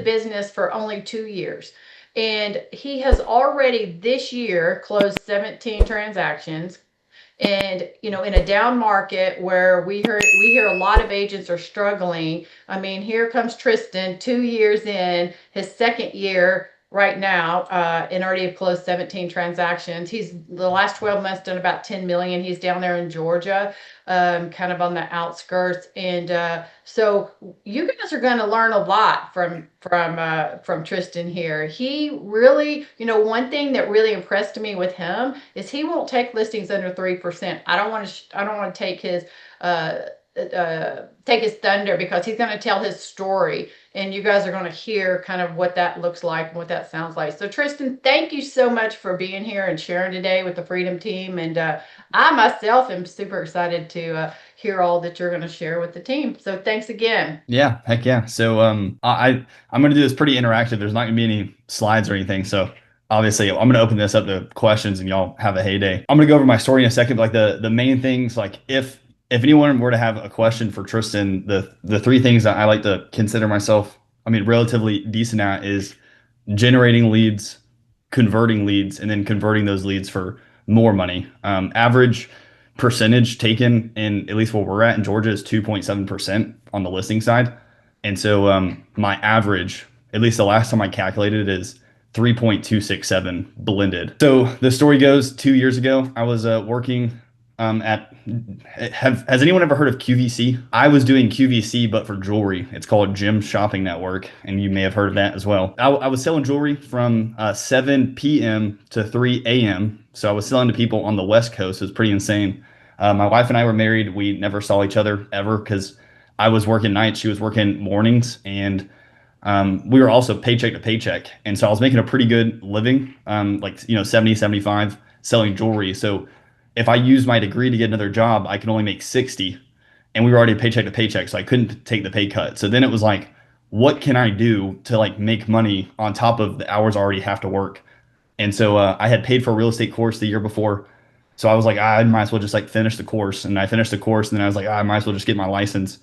business for only 2 years. And he has already this year closed 17 transactions. And in a down market where we hear a lot of agents are struggling. I mean, here comes Tristan, 2 years in his second year right now, and already have closed 17 transactions. He's the last 12 months done about 10 million. He's down there in Georgia, kind of on the outskirts. And so you guys are going to learn a lot from Tristan here. He really, one thing that really impressed me with him is he won't take listings under 3%. I don't want to take his thunder, because he's going to tell his story, and you guys are going to hear kind of what that looks like and what that sounds like. So Tristan, thank you so much for being here and sharing today with the Freedom Team. And I myself am super excited to hear all that you're going to share with the team. So thanks again. Yeah, heck yeah. So I'm going to do this pretty interactive. There's not going to be any slides or anything. So obviously I'm going to open this up to questions and y'all have a heyday. I'm going to go over my story in a second, but like the main things, like if anyone were to have a question for Tristan, the three things that I like to consider myself, relatively decent at is generating leads, converting leads, and then converting those leads for more money. Average percentage taken in at least where we're at in Georgia is 2.7% on the listing side. And so my average, at least the last time I calculated it, is 3.267 blended. So the story goes 2 years ago, I was working has anyone ever heard of QVC? I was doing QVC, but for jewelry. It's called Gem Shopping Network, and you may have heard of that as well. I was selling jewelry from 7 p.m. to 3 a.m. So I was selling to people on the West Coast. It was pretty insane. My wife and I were married. We never saw each other ever because I was working nights, she was working mornings, and we were also paycheck to paycheck. And so I was making a pretty good living, 70, 75 selling jewelry. So if I used my degree to get another job, I could only make 60, and we were already paycheck to paycheck. So I couldn't take the pay cut. So then it was like, what can I do to like make money on top of the hours I already have to work? And so I had paid for a real estate course the year before. So I was like, I might as well just like finish the course. And I finished the course, and then I was like, I might as well just get my license.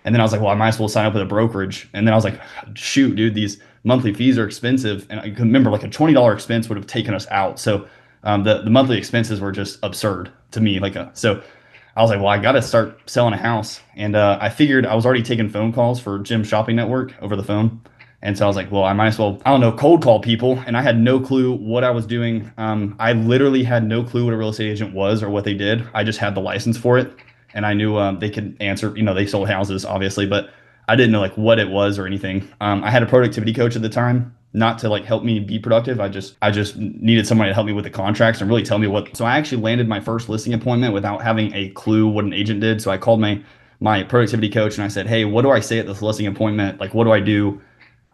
And then I was like, well, I might as well sign up with a brokerage. And then I was like, shoot, dude, these monthly fees are expensive. And I can remember like a $20 expense would have taken us out. So the monthly expenses were just absurd to me. So I was like, well, I got to start selling a house. And I figured I was already taking phone calls for Gem Shopping Network over the phone. And so I was like, well, I might as well, I don't know, cold call people. And I had no clue what I was doing. I literally had no clue what a real estate agent was or what they did. I just had the license for it. And I knew they could answer, they sold houses, obviously, but I didn't know like what it was or anything. I had a productivity coach at the time, not to like help me be productive. I just needed somebody to help me with the contracts and really tell me what. So I actually landed my first listing appointment without having a clue what an agent did. So I called my productivity coach and I said, hey, what do I say at this listing appointment? Like, what do I do?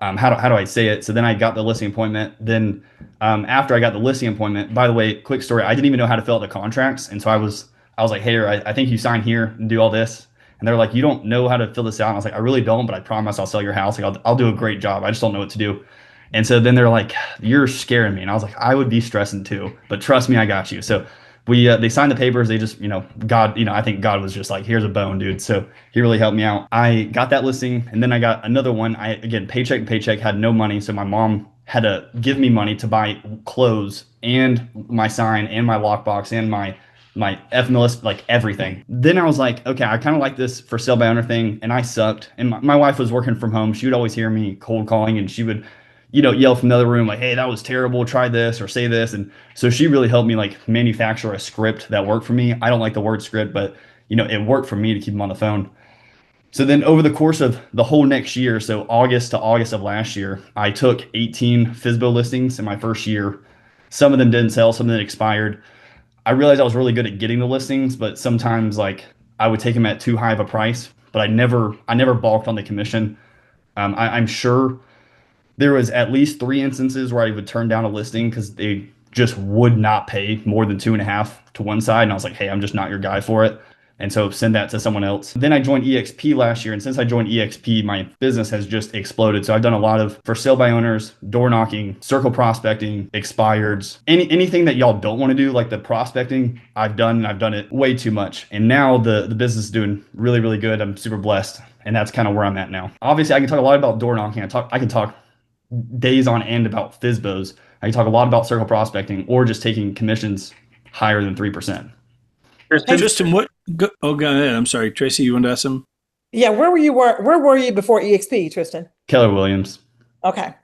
How do I say it? So then I got the listing appointment. Then after I got the listing appointment, by the way, quick story, I didn't even know how to fill out the contracts. And so I was like, hey, I think you sign here and do all this. And they're like, you don't know how to fill this out. And I was like, I really don't, but I promise I'll sell your house. Like, I'll do a great job. I just don't know what to do. And so then they're like, you're scaring me. And I was like, I would be stressing too, but trust me, I got you. So they signed the papers. They just, God, I think God was just like, here's a bone, dude. So he really helped me out. I got that listing, and then I got another one. Again, paycheck to paycheck, had no money. So my mom had to give me money to buy clothes and my sign and my lockbox and my FMLS, like everything. Then I was like, okay, I kind of like this for sale by owner thing. And I sucked. And my wife was working from home. She would always hear me cold calling, and she would, yell from the other room, like, hey, that was terrible. Try this or say this. And so she really helped me like manufacture a script that worked for me. I don't like the word script, but it worked for me to keep them on the phone. So then over the course of the whole next year, so August to August of last year, I took 18 FSBO listings in my first year. Some of them didn't sell, some of them expired. I realized I was really good at getting the listings, but sometimes like I would take them at too high of a price, but I never balked on the commission. I'm sure there was at least 3 instances where I would turn down a listing because they just would not pay more than 2.5 to one side. And I was like, hey, I'm just not your guy for it. And so send that to someone else. Then I joined EXP last year. And since I joined EXP, my business has just exploded. So I've done a lot of for sale by owners, door knocking, circle prospecting, expireds, anything that y'all don't want to do, like the prospecting, I've done, and I've done it way too much. And now the business is doing really, really good. I'm super blessed. And that's kind of where I'm at now. Obviously, I can talk a lot about door knocking. I can talk days on end about FSBOs. I can talk a lot about circle prospecting or just taking commissions higher than 3%. Hey, Tristan, Tristan, go ahead. I'm sorry. Tracy, you wanted to ask him? yeah, where were you before EXP, Tristan? Keller Williams. Okay.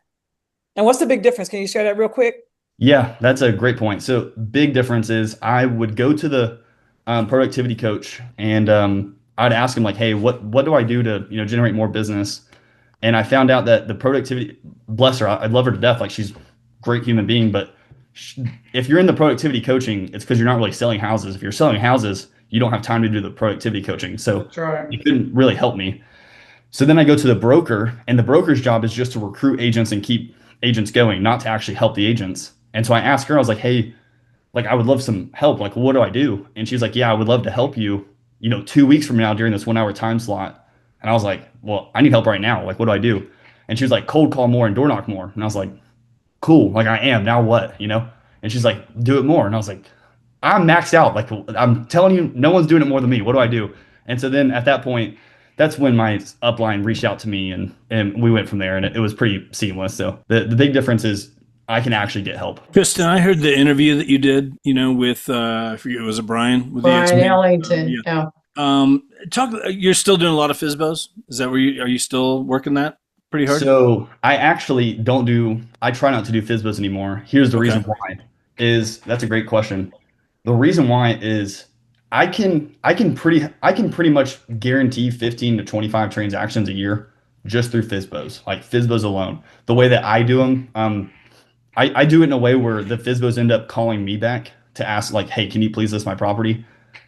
And what's the big difference? Can you share that real quick? Yeah, that's a great point. So big difference is I would go to the productivity coach and I'd ask him like, hey, what do I do to generate more business? And I found out that the productivity, bless her, I love her to death. Like she's a great human being, but if you're in the productivity coaching, it's because you're not really selling houses. If you're selling houses, you don't have time to do the productivity coaching. So That's right. it couldn't really help me. So then I go to the broker, and the broker's job is just to recruit agents and keep agents going, not to actually help the agents. And so I asked her, I was like, hey, like I would love some help. Like, what do I do? And she's like, yeah, I would love to help you, 2 weeks from now during this 1 hour time slot. And I was like, well, I need help right now. Like, what do I do? And she was like, cold call more and door knock more. And I was like, cool. Like I am now what, And she's like, do it more. And I was like, I'm maxed out. Like I'm telling you, no one's doing it more than me. What do I do? And so then at that point, that's when my upline reached out to me and we went from there and it was pretty seamless. So the big difference is I can actually get help. Tristan, I heard the interview that you did, with I forget, was it Brian? With Brian the Ellington. yeah. Yeah. You're still doing a lot of FSBOs? Is that are you still working that pretty hard? So I actually I try not to do FSBOs anymore. Here's the reason why that's a great question. The reason why is I can pretty much guarantee 15 to 25 transactions a year just through FSBOs, like FSBOs alone. The way that I do them, I do it in a way where the FSBOs end up calling me back to ask like, hey, can you please list my property?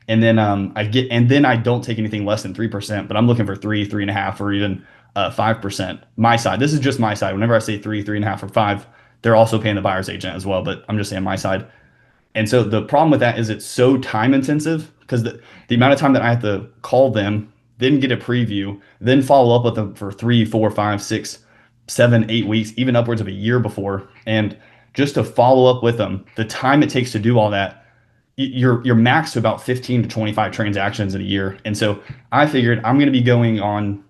And then I don't take anything less than 3%, but I'm looking for 3.5, or even 5%. My side. This is just my side. Whenever I say 3.5, or 5, they're also paying the buyer's agent as well, but I'm just saying my side. And so the problem with that is it's so time intensive because the amount of time that I have to call them, then get a preview, then follow up with them for 3, 4, 5, 6, 7, 8 weeks, even upwards of a year before. And just to follow up with them, the time it takes to do all that, you're maxed to about 15 to 25 transactions in a year. And so I figured I'm going to be going on,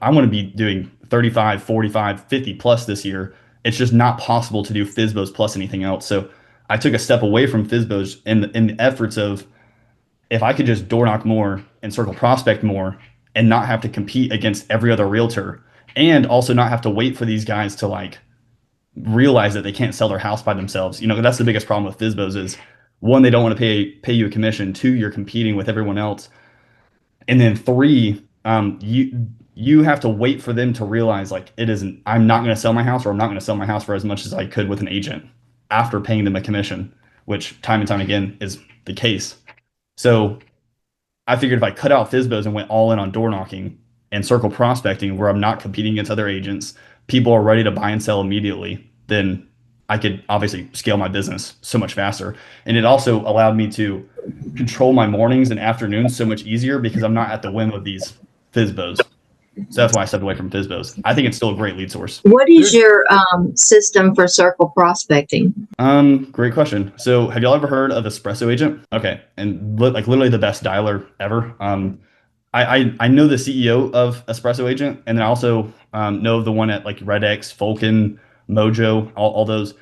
I want to be doing 35, 45, 50 plus this year. It's just not possible to do FSBOs plus anything else. So I took a step away from FSBOs in the efforts of if I could just door knock more and circle prospect more and not have to compete against every other realtor and also not have to wait for these guys to like realize that they can't sell their house by themselves. That's the biggest problem with FSBOs is one, they don't want to pay you a commission. Two, you're competing with everyone else. And then three, you have to wait for them to realize like I'm not going to sell my house, or I'm not going to sell my house for as much as I could with an agent after paying them a commission, which time and time again is the case. So I figured if I cut out FSBOs and went all in on door knocking and circle prospecting where I'm not competing against other agents, people are ready to buy and sell immediately, then I could obviously scale my business so much faster. And it also allowed me to control my mornings and afternoons so much easier because I'm not at the whim of these FSBOs. So that's why I stepped away from FSBOs. I think it's still a great lead source. What is your system for circle prospecting? Great question. So have y'all ever heard of Espresso Agent? Okay. And like literally the best dialer ever. I know the CEO of Espresso Agent, and then I also know of the one at like RedX, Vulcan, Mojo, all those.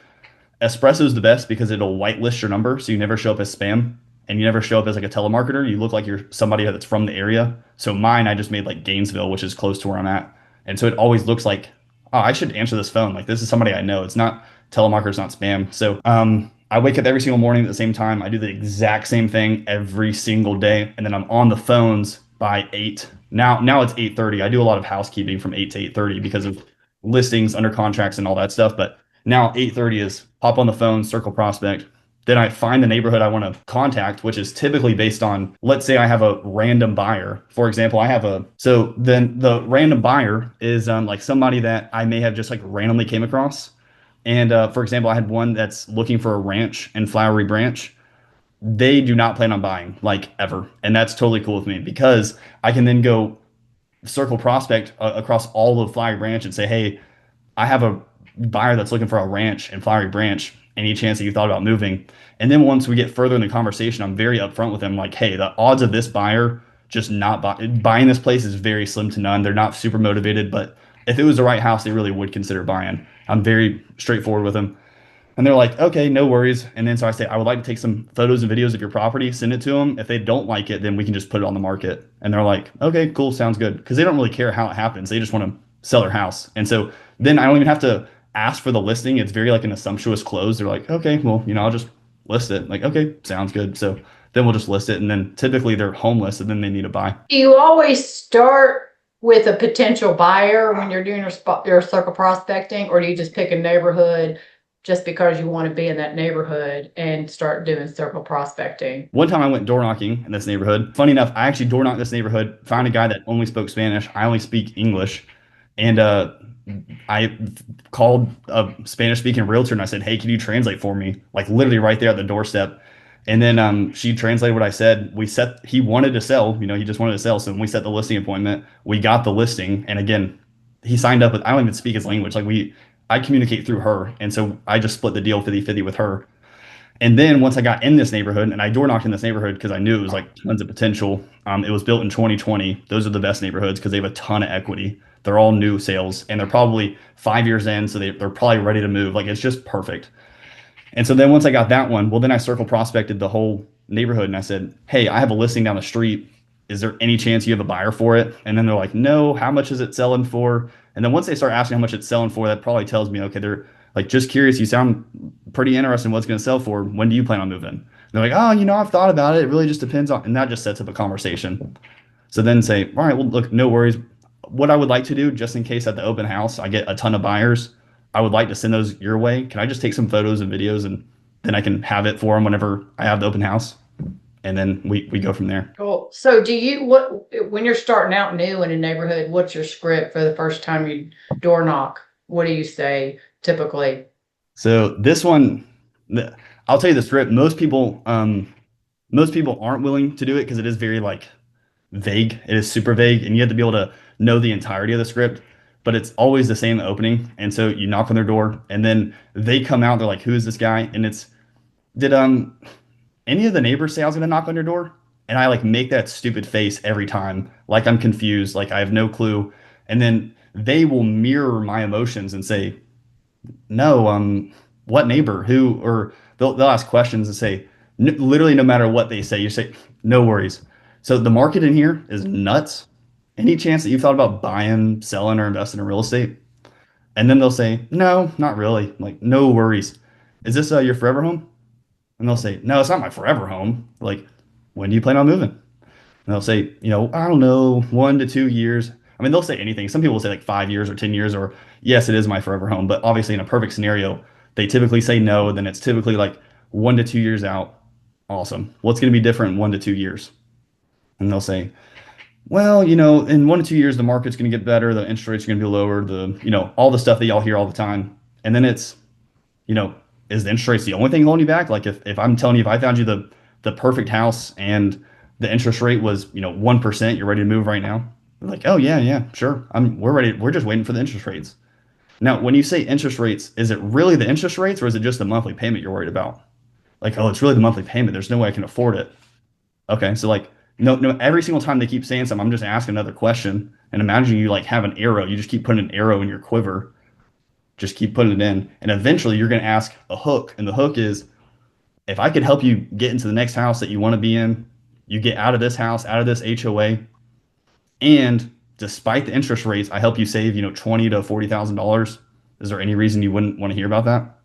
Espresso is the best because it'll whitelist your number, so you never show up as spam, and you never show up as like a telemarketer. You look like you're somebody that's from the area. So mine, I just made like Gainesville, which is close to where I'm at, and so it always looks like, oh, I should answer this phone. Like this is somebody I know. It's not telemarketer, it's not spam. So I wake up every single morning at the same time. I do the exact same thing every single day, and then I'm on the phones by 8. Now it's 8:30. I do a lot of housekeeping from 8 to 8:30 because of listings, under contracts, and all that stuff. But now 8:30 is pop on the phone, circle prospect. Then I find the neighborhood I want to contact, which is typically based on, let's say I have a random buyer. For example, so then the random buyer is like somebody that I may have just like randomly came across. And for example, I had one that's looking for a ranch in Flowery Branch. They do not plan on buying like ever. And that's totally cool with me because I can then go circle prospect across all of Flowery Branch and say, hey, I have a buyer that's looking for a ranch in Flowery Branch. Any chance that you thought about moving? And then once we get further in the conversation, I'm very upfront with them. Like, hey, the odds of this buyer just not buying this place is very slim to none. They're not super motivated, but if it was the right house, they really would consider buying. I'm very straightforward with them. And they're like, okay, no worries. And then so I say, I would like to take some photos and videos of your property, send it to them. If they don't like it, then we can just put it on the market. And they're like, okay, cool, sounds good. Because they don't really care how it happens. They just want to sell their house. And so then I don't even have to ask for the listing. It's very like an assumptuous close. They're like, okay, well, I'll just list it. Like, okay, sounds good. So then we'll just list it. And then typically they're homeless and then they need to buy. Do you always start with a potential buyer when you're doing your circle prospecting, or do you just pick a neighborhood just because you want to be in that neighborhood and start doing circle prospecting? One time I went door knocking in this neighborhood. Funny enough, I actually door knocked this neighborhood, found a guy that only spoke Spanish. I only speak English. And I called a Spanish speaking realtor and I said, hey, can you translate for me? Like literally right there at the doorstep. And then she translated what I said. He wanted to sell, he just wanted to sell. So when we set the listing appointment, we got the listing. And again, he signed up with, I don't even speak his language. I communicate through her. And so I just split the deal 50-50 with her. And then once I got in this neighborhood, and I door knocked in this neighborhood because I knew it was like tons of potential. It was built in 2020. Those are the best neighborhoods because they have a ton of equity. They're all new sales and they're probably 5 years in. So they're probably ready to move. Like it's just perfect. And so then once I got that one, well, then I circle prospected the whole neighborhood and I said, hey, I have a listing down the street. Is there any chance you have a buyer for it? And then they're like, no, how much is it selling for? And then once they start asking how much it's selling for, that probably tells me, okay, they're like, just curious. You sound pretty interested in what's going to sell for. When do you plan on moving? And they're like, oh, I've thought about it. It really just depends on, and that just sets up a conversation. So then say, all right, well, look, no worries. What I would like to do, just in case at the open house, I get a ton of buyers, I would like to send those your way. Can I just take some photos and videos and then I can have it for them whenever I have the open house? And then we go from there. Cool. So when you're starting out new in a neighborhood, what's your script for the first time you door knock? What do you say typically? So this one, I'll tell you the script. Most people aren't willing to do it because it is very like vague. It is super vague and you have to be able to know the entirety of the script, but it's always the same opening. And so you knock on their door and then they come out, they're like, who is this guy? And did any of the neighbors say I was going to knock on your door? And I like make that stupid face every time. Like I'm confused. Like I have no clue. And then they will mirror my emotions and say, no, what neighbor, who, or they'll ask questions and say, literally no matter what they say, you say, no worries. So the market in here is nuts. Any chance that you've thought about buying, selling, or investing in real estate? And then they'll say, no, not really. I'm like, no worries. Is this your forever home? And they'll say, no, it's not my forever home. Like, when do you plan on moving? And they'll say, I don't know, 1 to 2 years. I mean, they'll say anything. Some people will say like 5 years or 10 years, or yes, it is my forever home. But obviously in a perfect scenario, they typically say no. Then it's typically like 1 to 2 years out. Awesome. What's going to be different in 1 to 2 years? And they'll say, well, in 1 to 2 years, the market's going to get better. The interest rates are going to be lower. All the stuff that y'all hear all the time. And then it's, is the interest rates the only thing holding you back? Like if I'm telling you, if I found you the perfect house and the interest rate was, 1%, you're ready to move right now. They're like, oh yeah, sure. We're ready. We're just waiting for the interest rates. Now, when you say interest rates, is it really the interest rates or is it just the monthly payment you're worried about? Like, oh, it's really the monthly payment. There's no way I can afford it. Okay. So like, no, every single time they keep saying something, I'm just asking another question and imagine you like have an arrow. You just keep putting an arrow in your quiver. Just keep putting it in. And eventually you're going to ask a hook. And the hook is, if I could help you get into the next house that you want to be in, you get out of this house, out of this HOA, and despite the interest rates, I help you save, $20,000 to $40,000. Is there any reason you wouldn't want to hear about that?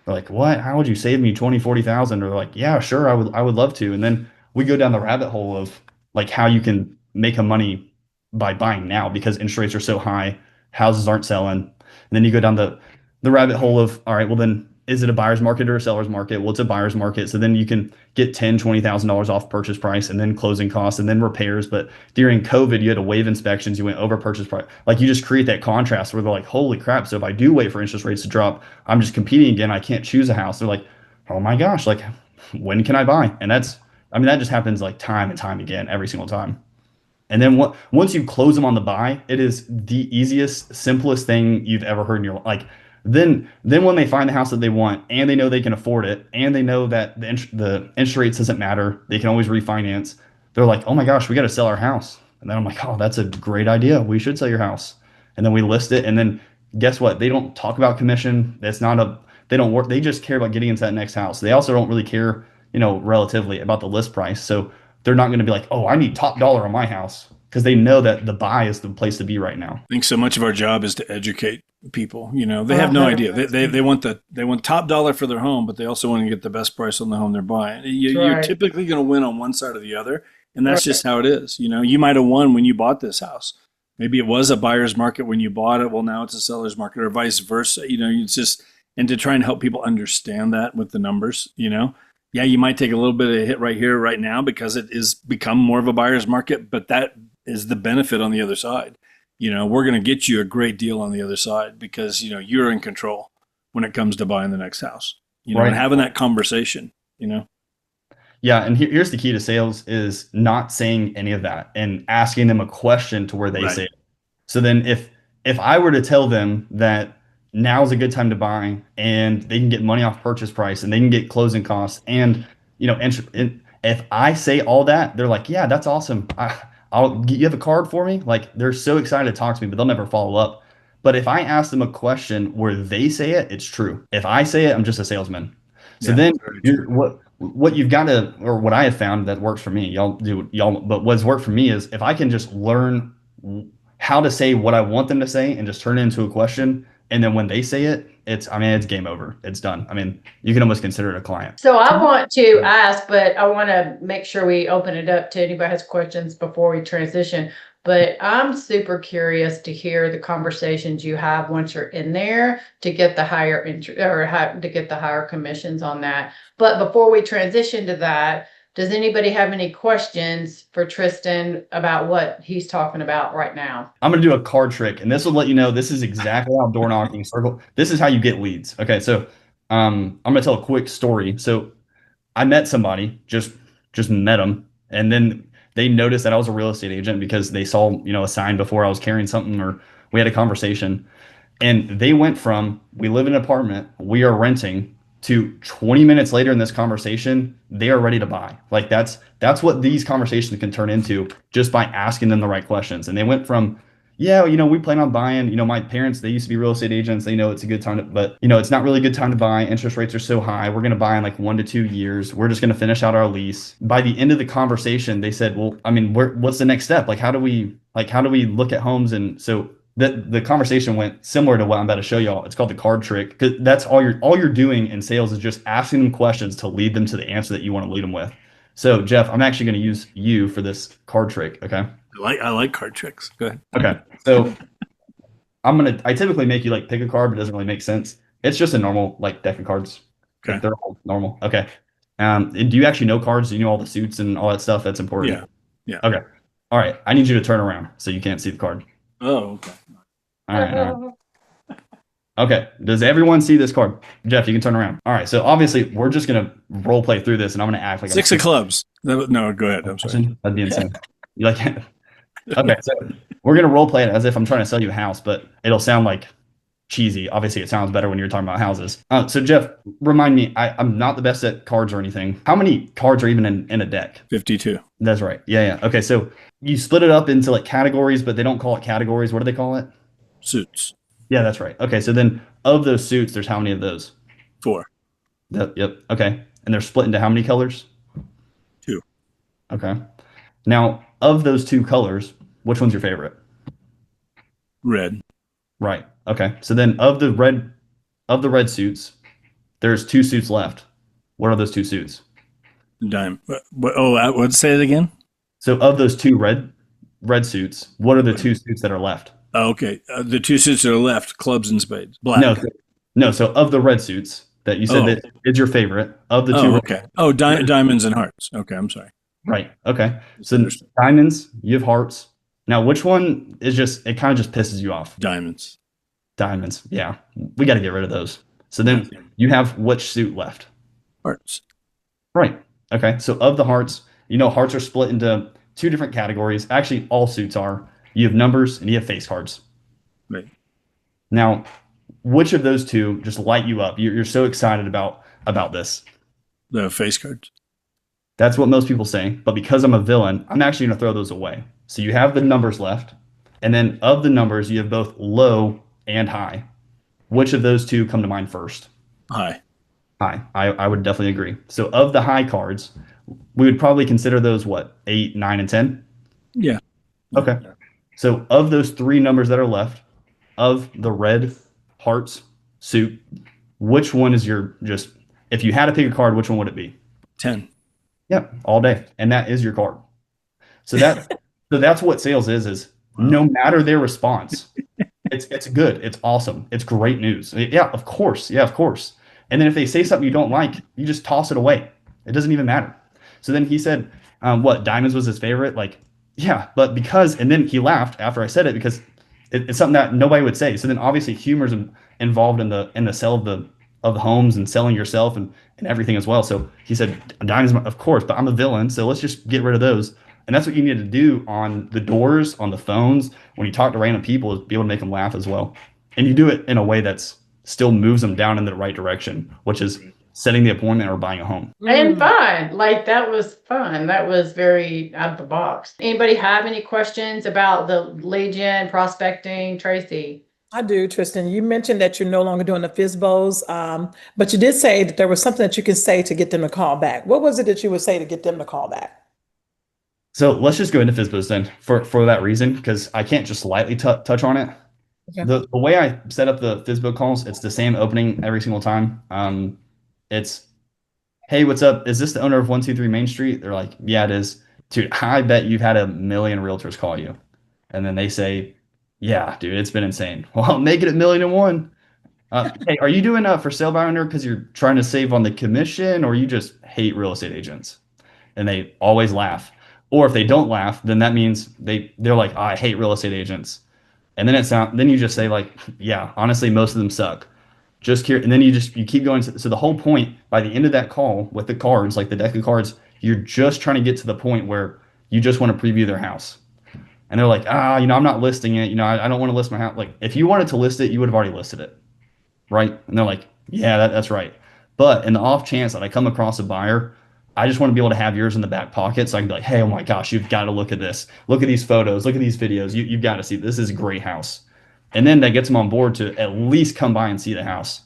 They're like, what? How would you save me 20, 40,000? Or like, yeah, sure. I would love to. And then we go down the rabbit hole of like how you can make a money by buying now because interest rates are so high, houses aren't selling. And then you go down the rabbit hole of, all right, well then, is it a buyer's market or a seller's market? Well, it's a buyer's market. So then you can get $10,000, $20,000 off purchase price and then closing costs and then repairs. But during COVID, you had to waive inspections. You went over purchase price. Like you just create that contrast where they're like, holy crap. So if I do wait for interest rates to drop, I'm just competing again. I can't choose a house. They're like, oh my gosh, like when can I buy? And that just happens like time and time again, every single time. And then once you close them on the buy, it is the easiest, simplest thing you've ever heard in your life. Like, then when they find the house that they want and they know they can afford it and they know that the interest rates doesn't matter, they can always refinance. They're like, oh my gosh, we got to sell our house. And then I'm like, oh, that's a great idea. We should sell your house. and then we list it. And then guess what? They don't talk about commission. They don't work. They just care about getting into that next house. They also don't really care, relatively about the list price. So they're not going to be like, oh, I need top dollar on my house, because they know that the buy is the place to be right now. I think so much of our job is to educate people. They have no idea. They want top dollar for their home, but they also want to get the best price on the home they're buying. You're Right. typically going to win on one side or the other, and that's just how it is. You might have won when you bought this house. Maybe it was a buyer's market when you bought it. Well, now it's a seller's market, or vice versa. It's just, and to try and help people understand that with the numbers. Yeah, you might take a little bit of a hit right here, right now, because it is become more of a buyer's market, but that is the benefit on the other side. We're going to get you a great deal on the other side because, you're in control when it comes to buying the next house, Right. and having that conversation, Yeah, and here's the key to sales is not saying any of that and asking them a question to where they Right. say it. So then if I were to tell them that now's a good time to buy and they can get money off purchase price and they can get closing costs and, if I say all that, they're like, yeah, that's awesome. You have a card for me? Like, they're so excited to talk to me, but they'll never follow up. But if I ask them a question where they say it, it's true. If I say it, I'm just a salesman. So Yeah, then very true. what you've got to, or what I have found that works for me, y'all do y'all, but what's worked for me is if I can just learn how to say what I want them to say and just turn it into a question. And then when they say it, it's game over. It's done. You can almost consider it a client. So I want to ask, but I want to make sure we open it up to anybody has questions before we transition. But I'm super curious to hear the conversations you have once you're in there to get the higher to get the higher commissions on that. But before we transition to that, does anybody have any questions for Tristan about what he's talking about right now? I'm going to do a card trick, and this will let you know this is exactly how door knocking circle. This is how you get leads. Okay, so I'm going to tell a quick story. So I met somebody, just met them, and then they noticed that I was a real estate agent because they saw, a sign before I was carrying something, or we had a conversation, and they went from, we live in an apartment, we are renting, to 20 minutes later in this conversation, they are ready to buy. Like that's what these conversations can turn into just by asking them the right questions. And they went from, yeah, we plan on buying, my parents, they used to be real estate agents. They know it's a good time but it's not really a good time to buy. Interest rates are so high. We're going to buy in like 1 to 2 years. We're just going to finish out our lease. By the end of the conversation, they said, well, what's the next step? Like, how do we look at homes? And so the conversation went similar to what I'm about to show y'all. It's called the card trick, because that's all you're doing in sales is just asking them questions to lead them to the answer that you want to lead them with. So Jeff, I'm actually going to use you for this card trick. Okay. I like card tricks. Go ahead. Okay. So I typically make you pick a card, but it doesn't really make sense. It's just a normal deck of cards. Okay. They're all normal. Okay. And do you actually know cards? Do you know all the suits and all that stuff? That's important. Yeah. Okay. All right. I need you to turn around so you can't see the card. Oh, okay. All right. Okay. Does everyone see this card? Jeff, you can turn around. All right. So obviously we're just going to role play through this, and I'm going to act like 6 of clubs. No, go ahead. I'm sorry. That'd be insane. You okay. So we're going to role play it as if I'm trying to sell you a house, but it'll sound cheesy. Obviously it sounds better when you're talking about houses. So Jeff, remind me, I'm not the best at cards or anything. How many cards are even in a deck? 52. That's right. Yeah. Okay. So you split it up into categories, but they don't call it categories. What do they call it? Suits. Yeah, that's right. Okay. So then of those suits, there's how many of those? 4. Yep. Okay. And they're split into how many colors? 2. Okay. Now, of those 2 colors, which one's your favorite? Red. Right. Okay. So then of the red suits, there's 2 suits left. What are those 2 suits? Dime. Let's say it again. So of those 2 red suits, what are the 2 suits that are left? Oh, okay. The 2 suits that are left, clubs and spades. Black. No. So of the red suits that you said that is your favorite, of the 2. Okay. Oh, diamonds and hearts. Okay. I'm sorry. Right. Okay. So diamonds, you have hearts. Now, which one is it kind of just pisses you off? Diamonds. Yeah. We got to get rid of those. So then you have which suit left? Hearts. Right. Okay. So of the hearts, hearts are split into 2 different categories. Actually, all suits are. You have numbers and you have face cards. Right. Now, which of those 2 just light you up? You're so excited about this. The face cards. That's what most people say. But because I'm a villain, I'm actually going to throw those away. So you have the numbers left. And then of the numbers, you have both low and high. Which of those two come to mind first? Hi. High. I would definitely agree. So of the high cards, we would probably consider those what, 8, 9, and 10? Yeah. Okay. So of those three numbers that are left, of the red hearts suit, which one is your just, if you had to pick a card, which one would it be? 10. Yeah, all day. And that is your card. So that's what sales is no matter their response, it's good. It's awesome. It's great news. Yeah, of course. Yeah, of course. And then if they say something you don't like, you just toss it away. It doesn't even matter. So then he said, what, diamonds was his favorite? Like, yeah, but because, and then he laughed after I said it because it's something that nobody would say. So then obviously humor's involved in the sale of the homes and selling yourself and everything as well. So he said, diamonds, of course, but I'm a villain. So let's just get rid of those. And that's what you need to do on the doors, on the phones, when you talk to random people, is be able to make them laugh as well. And you do it in a way that's still moves them down in the right direction, which is setting the appointment or buying a home. And fun. Like that was fun. That was very out of the box. Anybody have any questions about the lead gen prospecting, Tracy? I do, Tristan. You mentioned that you're no longer doing the FSBOs, but you did say that there was something that you can say to get them to call back. What was it that you would say to get them to call back? So let's just go into FSBOs then for that reason, because I can't just lightly touch on it. Okay. The way I set up the FSBO calls, it's the same opening every single time. It's, hey, what's up? Is this the owner of 123 Main Street? They're like, yeah, it is. Dude, I bet you've had a million realtors call you. And then they say, yeah, dude, it's been insane. Well, make it 1,000,001. Hey, are you doing for sale by owner because you're trying to save on the commission, or you just hate real estate agents? And they always laugh. Or if they don't laugh, then that means they're like, oh, I hate real estate agents. And then you just say like, yeah, honestly, most of them suck. Just here, and then you keep going. So the whole point by the end of that call with the cards, like the deck of cards, you're just trying to get to the point where you just want to preview their house. And they're like, I'm not listing it. I don't want to list my house. Like if you wanted to list it, you would have already listed it, right? And they're like, yeah, that's right. But in the off chance that I come across a buyer, I just want to be able to have yours in the back pocket so I can be like, hey, oh my gosh, you've got to look at this. Look at these photos. Look at these videos. You've got to see. This is a great house. And then that gets them on board to at least come by and see the house.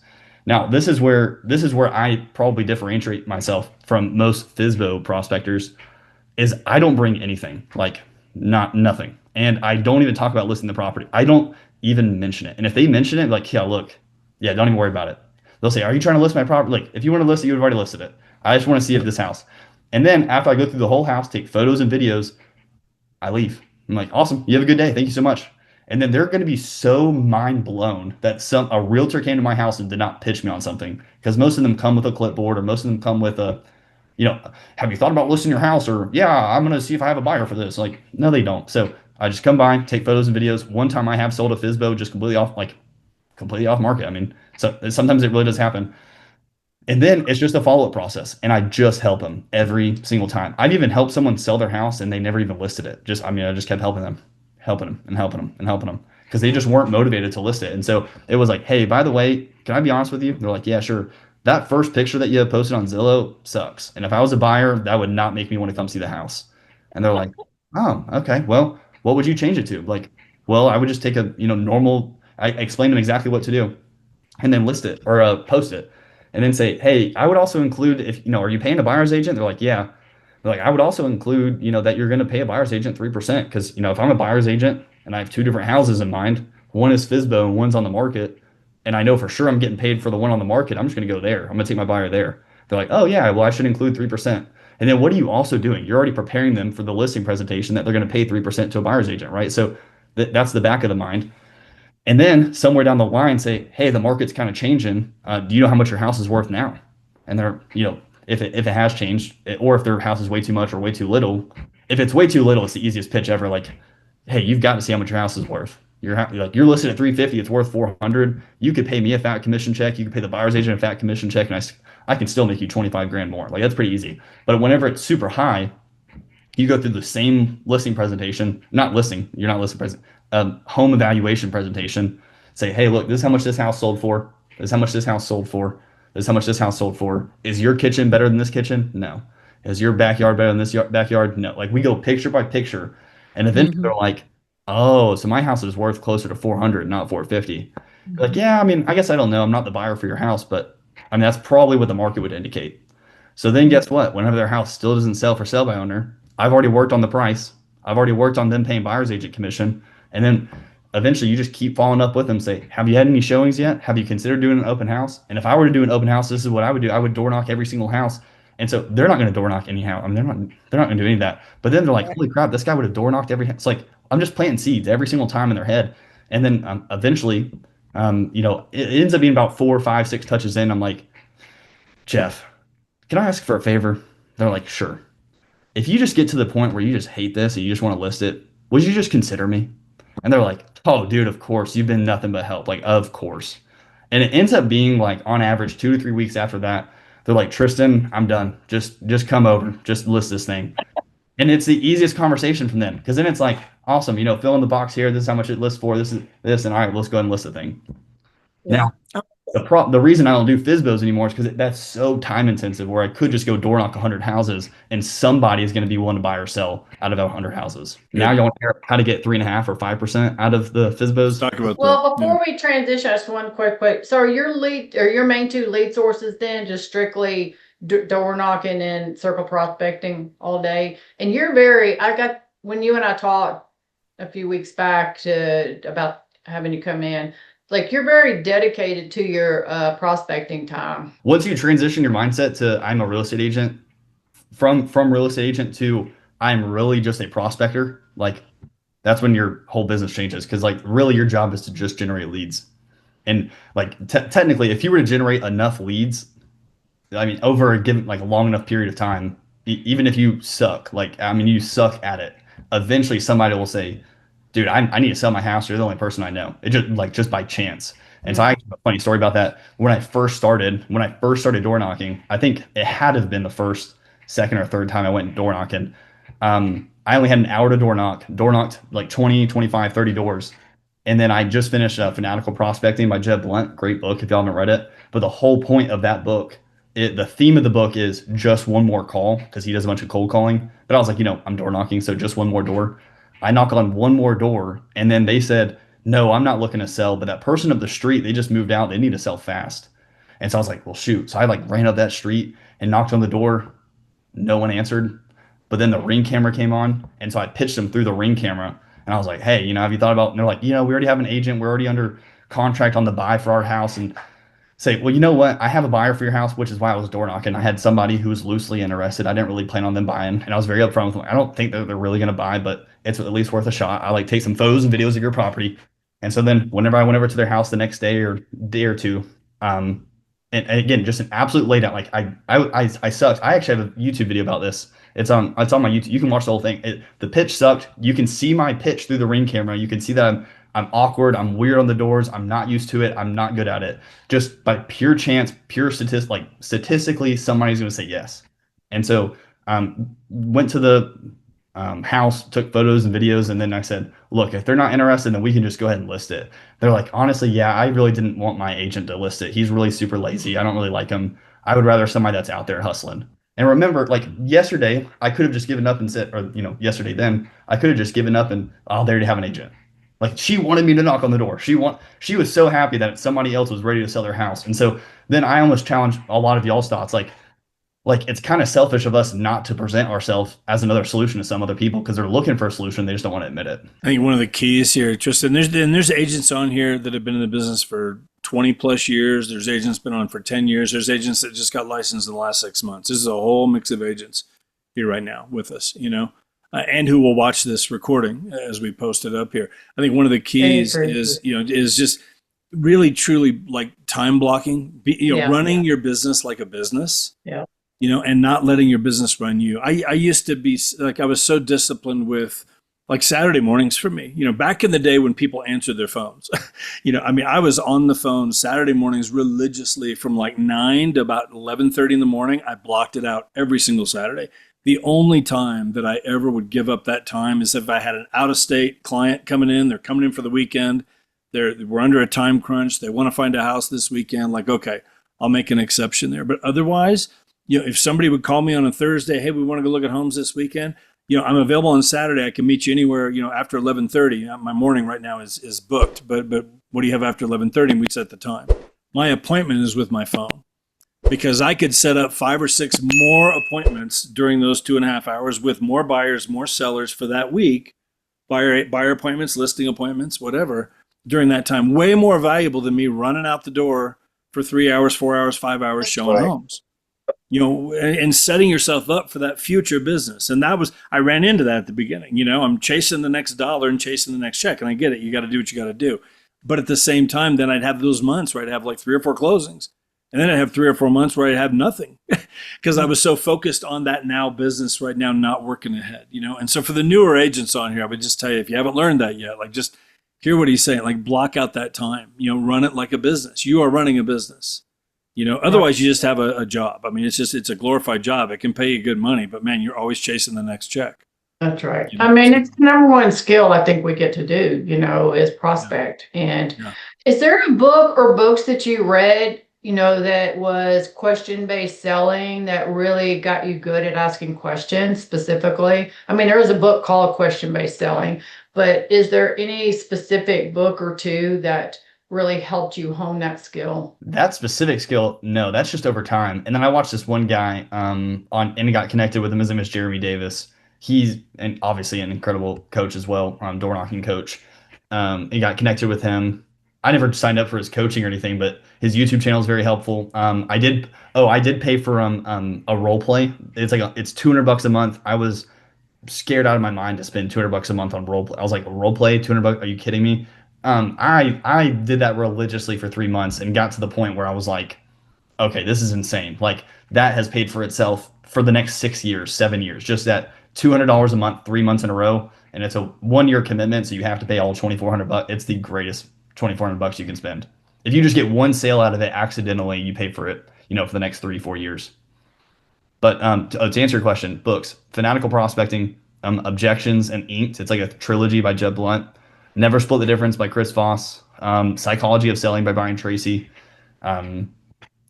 Now, this is where I probably differentiate myself from most FSBO prospectors is I don't bring anything, like nothing. And I don't even talk about listing the property. I don't even mention it. And if they mention it, like, yeah, look, yeah, don't even worry about it. They'll say, are you trying to list my property? Like, if you want to list it, you would have already listed it. I just want to see if this house. And then after I go through the whole house, take photos and videos, I leave. I'm like, awesome. You have a good day. Thank you so much. And then they're going to be so mind blown that a realtor came to my house and did not pitch me on something, because most of them come with a clipboard, or most of them come with have you thought about listing your house? Or yeah, I'm going to see if I have a buyer for this. Like, no, they don't. So I just come by, take photos and videos. One time I have sold a FSBO just completely off market. I mean, so sometimes it really does happen. And then it's just a follow-up process. And I just help them every single time. I've even helped someone sell their house and they never even listed it. I just kept helping them because they just weren't motivated to list it. And so it was like, hey, by the way, can I be honest with you? They're like, yeah, sure. That first picture that you have posted on Zillow sucks. And if I was a buyer, that would not make me want to come see the house. And they're like, oh, okay. Well, what would you change it to? Like, well, I would just take a, normal, I explain them exactly what to do and then list it or post it. And then say, hey, I would also include are you paying a buyer's agent? They're like, yeah. They're like, I would also include, that you're going to pay a buyer's agent 3%. Because, if I'm a buyer's agent and I have two different houses in mind, one is FSBO and one's on the market, and I know for sure I'm getting paid for the one on the market, I'm just going to go there. I'm going to take my buyer there. They're like, oh yeah, well, I should include 3%. And then what are you also doing? You're already preparing them for the listing presentation that they're going to pay 3% to a buyer's agent, right? So that's the back of the mind. And then somewhere down the line say, hey, the market's kind of changing. Do you know how much your house is worth now? And they're, if it has changed, or if their house is way too much or way too little. If it's way too little, it's the easiest pitch ever. Like, hey, you've got to see how much your house is worth. You're you're listed at 350, it's worth 400. You could pay me a fat commission check. You could pay the buyer's agent a fat commission check, and I can still make you 25 grand more. Like, that's pretty easy. But whenever it's super high, you go through the same listing presentation, not listing, you're not listing present, home evaluation presentation. Say, hey, look, this is how much this house sold for. This is how much this house sold for. This is how much this house sold for. Is your kitchen better than this kitchen? No. Is your backyard better than this backyard? No. Like, we go picture by picture, and eventually they're like, Oh, so my house is worth closer to 400, not 450. Like, yeah, I mean, I guess I don't know. I'm not the buyer for your house, but I mean, that's probably what the market would indicate. So then guess what? Whenever their house still doesn't sell for sale by owner, I've already worked on the price. I've already worked on them paying buyer's agent commission. And then eventually you just keep following up with them, say, have you had any showings yet? Have you considered doing an open house? And if I were to do an open house, this is what I would do. I would door knock every single house. And so they're not going to door knock anyhow. I mean, they're not going to do any of that. But then they're like, holy crap, this guy would have door knocked every house. It's like, I'm just planting seeds every single time in their head. And then eventually, it ends up being about 4, 5, 6 touches in. I'm like, Jeff, can I ask for a favor? They're like, sure. If you just get to the point where you just hate this and you just want to list it, would you just consider me? And they're like, oh, dude, of course. You've been nothing but help. Like, of course. And it ends up being like on average 2 to 3 weeks after that, they're like, Tristan, I'm done. Just come over. Just list this thing. And it's the easiest conversation from them because then it's like, awesome, fill in the box here. This is how much it lists for. This is this. And all right, let's go ahead and list the thing. Yeah. Now, the reason I don't do FSBOs anymore is because that's so time intensive where I could just go door knock 100 houses and somebody is going to be willing to buy or sell out of 100 houses. Now you want to hear how to get 3.5 or 5% out of the Let's FSBOs. talk about Well, that. before we transition, just one quick. So are your lead or your main two lead sources then just strictly door knocking and circle prospecting all day? And when you and I talked a few weeks back about having you come in, like you're very dedicated to your prospecting time. Once you transition your mindset to I'm a real estate agent, from real estate agent to I'm really just a prospector, like that's when your whole business changes because like really your job is to just generate leads. And like technically, if you were to generate enough leads, I mean, over a given like a long enough period of time, even if you suck, like I mean, you suck at it, eventually somebody will say, "Dude, I need to sell my house. You're the only person I know." It just by chance. And so I have a funny story about that. When I first started door knocking, I think it had to have been the first, second, or third time I went door knocking. I only had an hour to door knocked like 20, 25, 30 doors. And then I just finished Fanatical Prospecting by Jeb Blunt. Great book if y'all haven't read it. But the whole point of that book, the theme of the book is just one more call because he does a bunch of cold calling. But I was like, I'm door knocking, so just one more door. I knock on one more door, and then they said, no, I'm not looking to sell, but that person up the street, they just moved out. They need to sell fast. And so I was like, well, shoot. So I like ran up that street and knocked on the door. No one answered. But then the Ring camera came on. And so I pitched them through the Ring camera. And I was like, hey, have you thought about, and they're like, we already have an agent. We're already under contract on the buy for our house. And say, well, you know what? I have a buyer for your house, which is why I was door knocking. I had somebody who was loosely interested. I didn't really plan on them buying. And I was very upfront with them. I don't think that they're really going to buy, but it's at least worth a shot. I like take some photos and videos of your property. And so then whenever I went over to their house the next day or two, and again, just an absolute laydown. Like I sucked. I actually have a YouTube video about this. It's on my YouTube. You can watch the whole thing. The pitch sucked. You can see my pitch through the Ring camera. You can see that I'm awkward. I'm weird on the doors. I'm not used to it. I'm not good at it. Just by pure chance, pure statistically, somebody's going to say yes. And so went to the house, took photos and videos, and then I said, look, if they're not interested, then we can just go ahead and list it. They're like, honestly, yeah, I really didn't want my agent to list it. He's really super lazy. I don't really like him. I would rather somebody that's out there hustling. And remember, like yesterday, I could have just given up and said, or yesterday then, I could have just given up and, oh, they already have an agent. Like she wanted me to knock on the door. She was so happy that somebody else was ready to sell their house. And so then I almost challenged a lot of y'all's thoughts. Like it's kind of selfish of us not to present ourselves as another solution to some other people because they're looking for a solution. They just don't want to admit it. I think one of the keys here, Tristan, there's agents on here that have been in the business for 20 plus years. There's agents been on for 10 years. There's agents that just got licensed in the last 6 months. This is a whole mix of agents here right now with us, and who will watch this recording as we post it up here. I think one of the keys is just really truly like time blocking, running your business like a business. Yeah. And not letting your business run you. I used to be like, I was so disciplined with like Saturday mornings for me, back in the day when people answered their phones, I was on the phone Saturday mornings religiously from like 9 to about 11:30 in the morning. I blocked it out every single Saturday. The only time that I ever would give up that time is if I had an out of state client coming in, they're coming in for the weekend. We're under a time crunch. They want to find a house this weekend. Like, okay, I'll make an exception there. But otherwise, if somebody would call me on a Thursday, hey, we want to go look at homes this weekend, I'm available on Saturday. I can meet you anywhere, after 11:30. My morning right now is booked, but what do you have after 11:30? And we set the time. My appointment is with my phone because I could set up 5 or 6 more appointments during those 2.5 hours with more buyers, more sellers for that week, buyer appointments, listing appointments, whatever, during that time. Way more valuable than me running out the door for 3 hours, 4 hours, 5 hours showing homes. And setting yourself up for that future business. And I ran into that at the beginning. I'm chasing the next dollar and chasing the next check. And I get it. You got to do what you got to do. But at the same time, then I'd have those months where I'd have like 3 or 4 closings. And then I'd have 3 or 4 months where I'd have nothing because I was so focused on that now business right now, not working ahead, And so for the newer agents on here, I would just tell you, if you haven't learned that yet, like just hear what he's saying, like block out that time, run it like a business. You are running a business. Otherwise you just have a job. I mean, it's a glorified job. It can pay you good money, but man, you're always chasing the next check. That's right. I mean, it's the number one skill I think we get to do, is prospect. Yeah. And Yeah. is there a book or books that you read, that was question-based selling that really got you good at asking questions specifically? I mean, there is a book called Question-Based Selling, but is there any specific book or two that really helped you hone that skill? That specific skill, no, that's just over time. And then I watched this one guy and he got connected with him. His name is Jeremy Davis. He's obviously an incredible coach as well, door knocking coach. He got connected with him. I never signed up for his coaching or anything, but his YouTube channel is very helpful. I did pay for a role play. It's $200 a month. I was scared out of my mind to spend $200 a month on role play. I was like, role play, $200? Are you kidding me? I did that religiously for 3 months and got to the point where I was like, okay, this is insane. Like that has paid for itself for the next 6 years, 7 years, just that $200 a month, 3 months in a row. And it's a 1-year commitment. So you have to pay all $2,400. It's the greatest $2,400 you can spend. If you just get one sale out of it accidentally, you pay for it, for the next 3-4 years. But to answer your question, books, Fanatical Prospecting, Objections, and Inked. It's like a trilogy by Jeb Blunt. Never Split the Difference by Chris Voss. Psychology of Selling by Brian Tracy. $100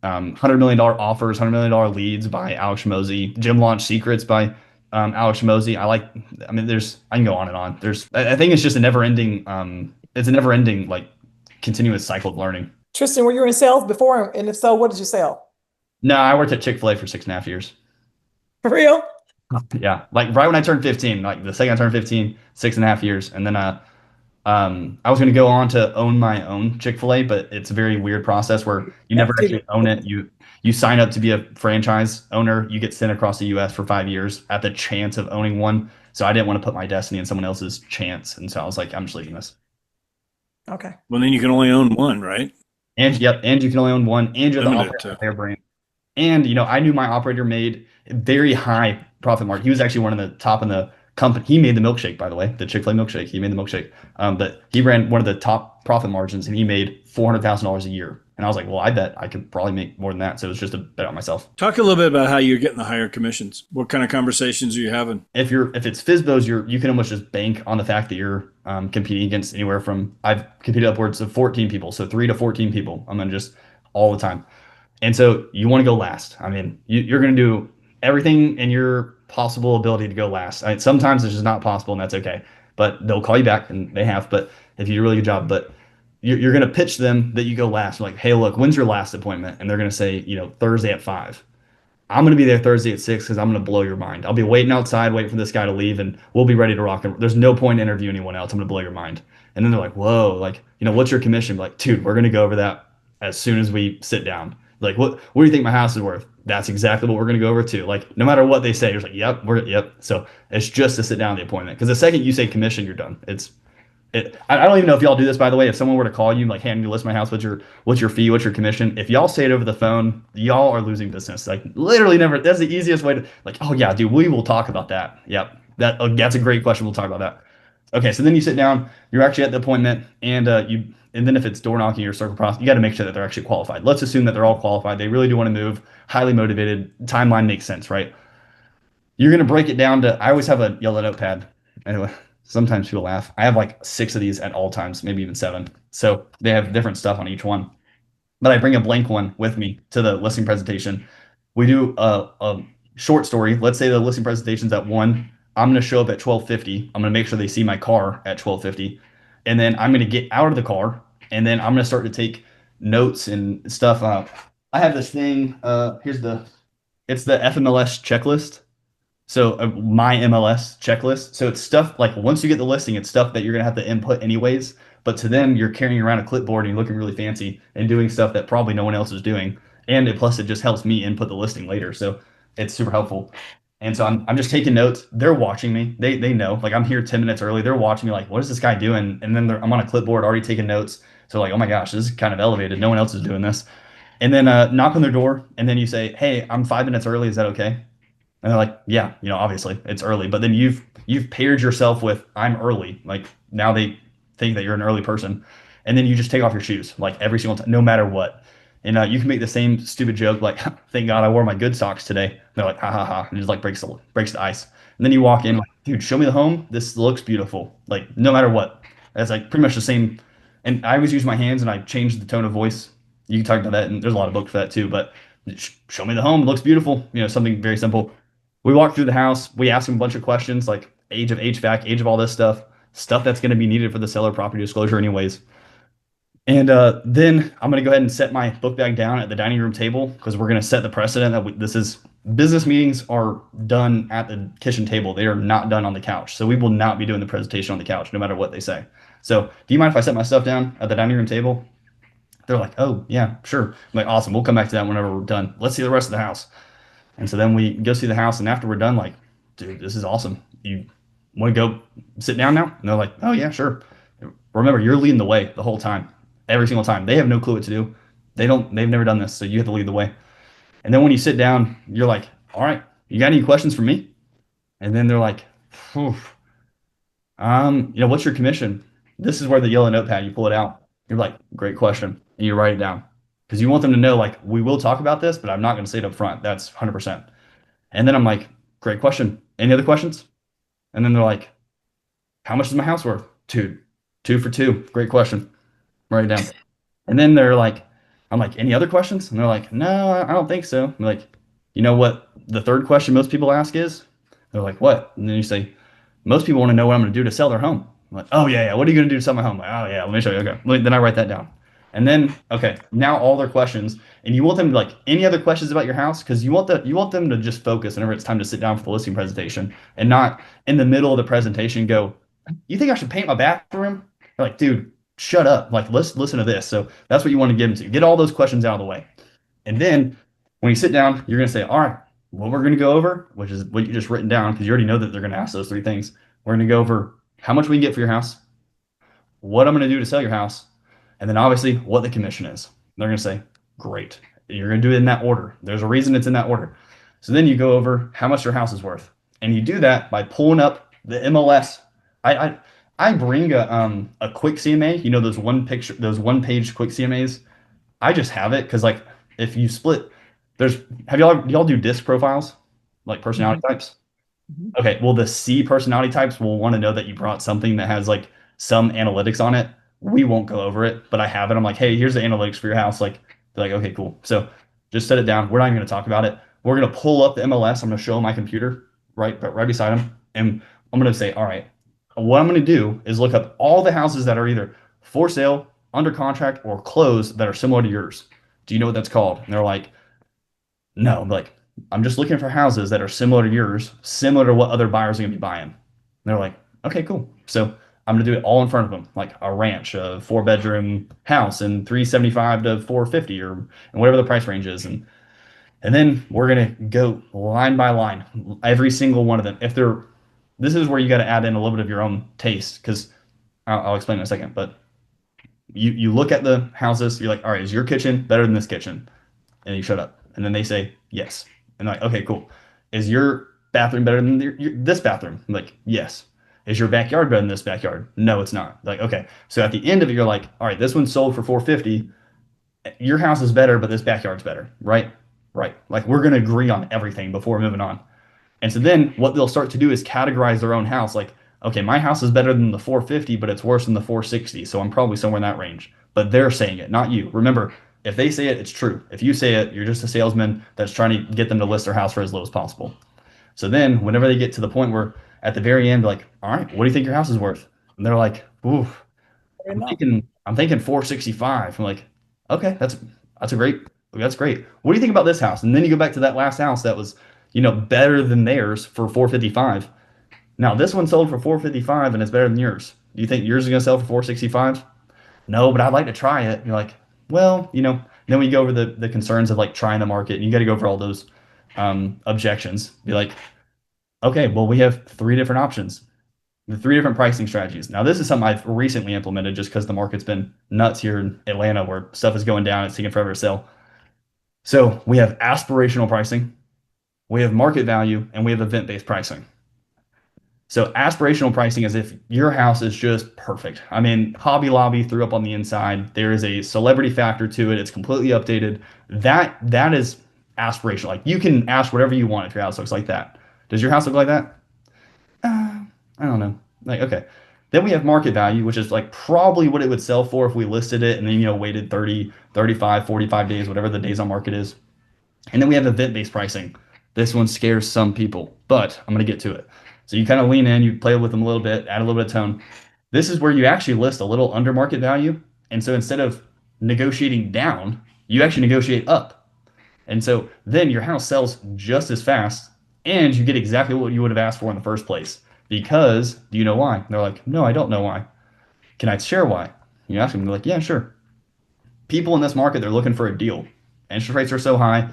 Million Offers, $100 Million Leads by Alex Mosey. Gym Launch Secrets by Alex Mosey. I can go on and on. I think it's just a never ending like continuous cycle of learning. Tristan, were you in sales before? And if so, what did you sell? No, I worked at Chick-fil-A for 6.5 years. For real? Yeah. Like right when I turned 15, like the second I turned 15, 6.5 years. And then I was going to go on to own my own Chick-fil-A, but it's a very weird process where you never actually own it. You sign up to be a franchise owner. You get sent across the U.S. for 5 years at the chance of owning one. So I didn't want to put my destiny in someone else's chance. And so I was like, I'm just leaving this. Okay. Well, then you can only own one, right? And you can only own one, and you're the operator of their brand. And I knew my operator made a very high profit margin. He was actually one of the top in the company. He made the milkshake, by the way, the Chick-fil-A milkshake. He made the milkshake. But he ran one of the top profit margins, and he made $400,000 a year. And I was like, well, I bet I could probably make more than that. So it was just a bet on myself. Talk a little bit about how you're getting the higher commissions. What kind of conversations are you having? If it's FSBOs, you can almost just bank on the fact that you're competing against anywhere from, I've competed upwards of 14 people. So 3 to 14 people. I'm going to just all the time. And so you want to go last. I mean, you're going to do everything in your possible ability to go last. Sometimes it's just not possible, and that's okay. But they'll call you back, and they have. But if you do a really good job, but you're going to pitch them that you go last. Like, hey, look, when's your last appointment? And they're going to say, Thursday at 5. I'm going to be there Thursday at 6 because I'm going to blow your mind. I'll be waiting outside, waiting for this guy to leave, and we'll be ready to rock. There's no point in interviewing anyone else. I'm going to blow your mind. And then they're like, whoa, like, what's your commission? Like, dude, we're going to go over that as soon as we sit down. Like, what do you think my house is worth? That's exactly what we're going to go over too. Like, no matter what they say, you're like, yep. So it's just to sit down the appointment. Because the second you say commission, you're done. I don't even know if y'all do this, by the way. If someone were to call you, like, hey, I need to list my house, what's your fee, what's your commission? If y'all say it over the phone, y'all are losing business. Like, literally never. That's the easiest way to, like, oh yeah, dude, we will talk about that. Yep. That's a great question. We'll talk about that. Okay, so then you sit down, you're actually at the appointment, and then if it's door knocking or circle process, you got to make sure that they're actually qualified. Let's assume that they're all qualified. They really do want to move, highly motivated. Timeline makes sense, right? You're going to break it down to, I always have a yellow notepad. Anyway, sometimes people laugh. I have like 6 of these at all times, maybe even 7. So they have different stuff on each one. But I bring a blank one with me to the listing presentation. We do a short story. Let's say the listing presentation's at 1. I'm going to show up at 12:50. I'm going to make sure they see my car at 12:50. And then I'm going to get out of the car and then I'm going to start to take notes and stuff. I have this thing. It's the FMLS checklist. So my MLS checklist. So it's stuff like once you get the listing, it's stuff that you're gonna have to input anyways. But to them, you're carrying around a clipboard and you're looking really fancy and doing stuff that probably no one else is doing. And plus, it just helps me input the listing later. So it's super helpful. And so I'm just taking notes. They're watching me. They know. Like I'm here 10 minutes early. They're watching me. Like, what is this guy doing? And then I'm on a clipboard already taking notes. So like, oh my gosh, this is kind of elevated. No one else is doing this. And then knock on their door, and then you say, "Hey, I'm 5 minutes early. Is that okay?" And they're like, yeah, obviously it's early, but then you've paired yourself with I'm early. Like now they think that you're an early person, and then you just take off your shoes like every single time, no matter what. And you can make the same stupid joke like, "Thank God I wore my good socks today." And they're like, "Ha ha ha!" And it just like breaks the ice. And then you walk in like, "Dude, show me the home. This looks beautiful." Like no matter what, that's like pretty much the same. And I always use my hands and I change the tone of voice. You can talk about that, and there's a lot of books for that too. But show me the home. It looks beautiful. Something very simple. We walk through the house. We ask them a bunch of questions like age of HVAC, age of all this stuff that's going to be needed for the seller property disclosure anyways. And then I'm going to go ahead and set my book bag down at the dining room table because we're going to set the precedent that this is business meetings are done at the kitchen table. They are not done on the couch. So we will not be doing the presentation on the couch no matter what they say. So do you mind if I set my stuff down at the dining room table? They're like, oh, yeah, sure. I'm like, awesome. We'll come back to that whenever we're done. Let's see the rest of the house. And so then we go see the house, and after we're done, like, dude, this is awesome. You want to go sit down now? And they're like, oh yeah, sure. Remember, you're leading the way the whole time, every single time. They have no clue what to do. They've never done this, so you have to lead the way. And then when you sit down, you're like, all right, you got any questions for me? And then they're like, whew, what's your commission? This is where the yellow notepad, you pull it out. You're like, great question, and you write it down. Because you want them to know, like, we will talk about this, but I'm not going to say it up front. That's 100%. And then I'm like, great question. Any other questions? And then they're like, how much is my house worth? Two for two. Great question. Write it down. And then I'm like, any other questions? And they're like, no, I don't think so. I'm like, you know what the third question most people ask is? They're like, what? And then you say, most people want to know what I'm going to do to sell their home. I'm like, oh yeah. What are you going to do to sell my home? I'm like, oh yeah, let me show you. Okay. Then I write that down. And then, okay, now all their questions, and you want them to like any other questions about your house because you want them to just focus whenever it's time to sit down for the listing presentation and not in the middle of the presentation go, you think I should paint my bathroom? They're like, dude, shut up. Like, let's listen to this. So that's what you want to get into. Get all those questions out of the way. And then when you sit down, you're going to say, all right, what we're going to go over, which is what you just written down because you already know that they're going to ask those three things. We're going to go over how much we can get for your house, what I'm going to do to sell your house, and then obviously what the commission is. They're going to say, great. You're going to do it in that order. There's a reason it's in that order. So then you go over how much your house is worth. And you do that by pulling up the MLS. I bring a quick CMA, those one page quick CMAs. I just have it because like if you split, do y'all do disc profiles? Like personality types? Mhm. Okay, well the C personality types will want to know that you brought something that has like some analytics on it. We won't go over it, but I have it. I'm like, hey, here's the analytics for your house. Like, they're like, okay, cool. So just set it down. We're not even going to talk about it. We're going to pull up the MLS. I'm going to show them my computer right beside them. And I'm going to say, all right, what I'm going to do is look up all the houses that are either for sale, under contract, or closed that are similar to yours. Do you know what that's called? And they're like, no. I'm like, I'm just looking for houses that are similar to yours, similar to what other buyers are going to be buying. And they're like, okay, cool. So I'm going to do it all in front of them, like a ranch, a 4-bedroom house, and 375 to 450 and whatever the price range is. And then we're going to go line by line, every single one of them. This is where you got to add in a little bit of your own taste because I'll explain in a second. But you look at the houses, you're like, all right, is your kitchen better than this kitchen? And you shut up. And then they say, yes. And like, okay, cool. Is your bathroom better than this bathroom? I'm like, yes. Is your backyard better than this backyard? No, it's not. Like, okay. So at the end of it, you're like, all right, this one's sold for 450. Your house is better, but this backyard's better, right? Right. Like we're going to agree on everything before moving on. And so then what they'll start to do is categorize their own house. Like, okay, my house is better than the 450, but it's worse than the 460. So I'm probably somewhere in that range. But they're saying it, not you. Remember, if they say it, it's true. If you say it, you're just a salesman that's trying to get them to list their house for as low as possible. So then whenever they get to the point where at the very end, be like, all right, what do you think your house is worth? And they're like, ooh, Fair enough. I'm thinking 465. I'm like, okay, that's a great, that's great. What do you think about this house? And then you go back to that last house that was, better than theirs for 455. Now this one sold for 455 and it's better than yours. Do you think yours is gonna sell for 465? No, but I'd like to try it. You're like, well, then we go over the concerns of like trying the market, and you got to go over all those objections. Be like, okay, well, we have three different options, the three different pricing strategies. Now, this is something I've recently implemented just because the market's been nuts here in Atlanta where stuff is going down. It's taking forever to sell. So we have aspirational pricing, we have market value, and we have event-based pricing. So aspirational pricing is if your house is just perfect. I mean, Hobby Lobby threw up on the inside. There is a celebrity factor to it. It's completely updated. That is aspirational. Like you can ask whatever you want if your house looks like that. Does your house look like that? I don't know. Like, okay. Then we have market value, which is like probably what it would sell for if we listed it and then, waited 30, 35, 45 days, whatever the days on market is. And then we have event-based pricing. This one scares some people, but I'm going to get to it. So you kind of lean in, you play with them a little bit, add a little bit of tone. This is where you actually list a little under market value. And so instead of negotiating down, you actually negotiate up. And so then your house sells just as fast and you get exactly what you would have asked for in the first place. Because, do you know why? They're like, no, I don't know why. Can I share why? You ask them, they're like, yeah, sure. People in this market, they're looking for a deal. Interest rates are so high.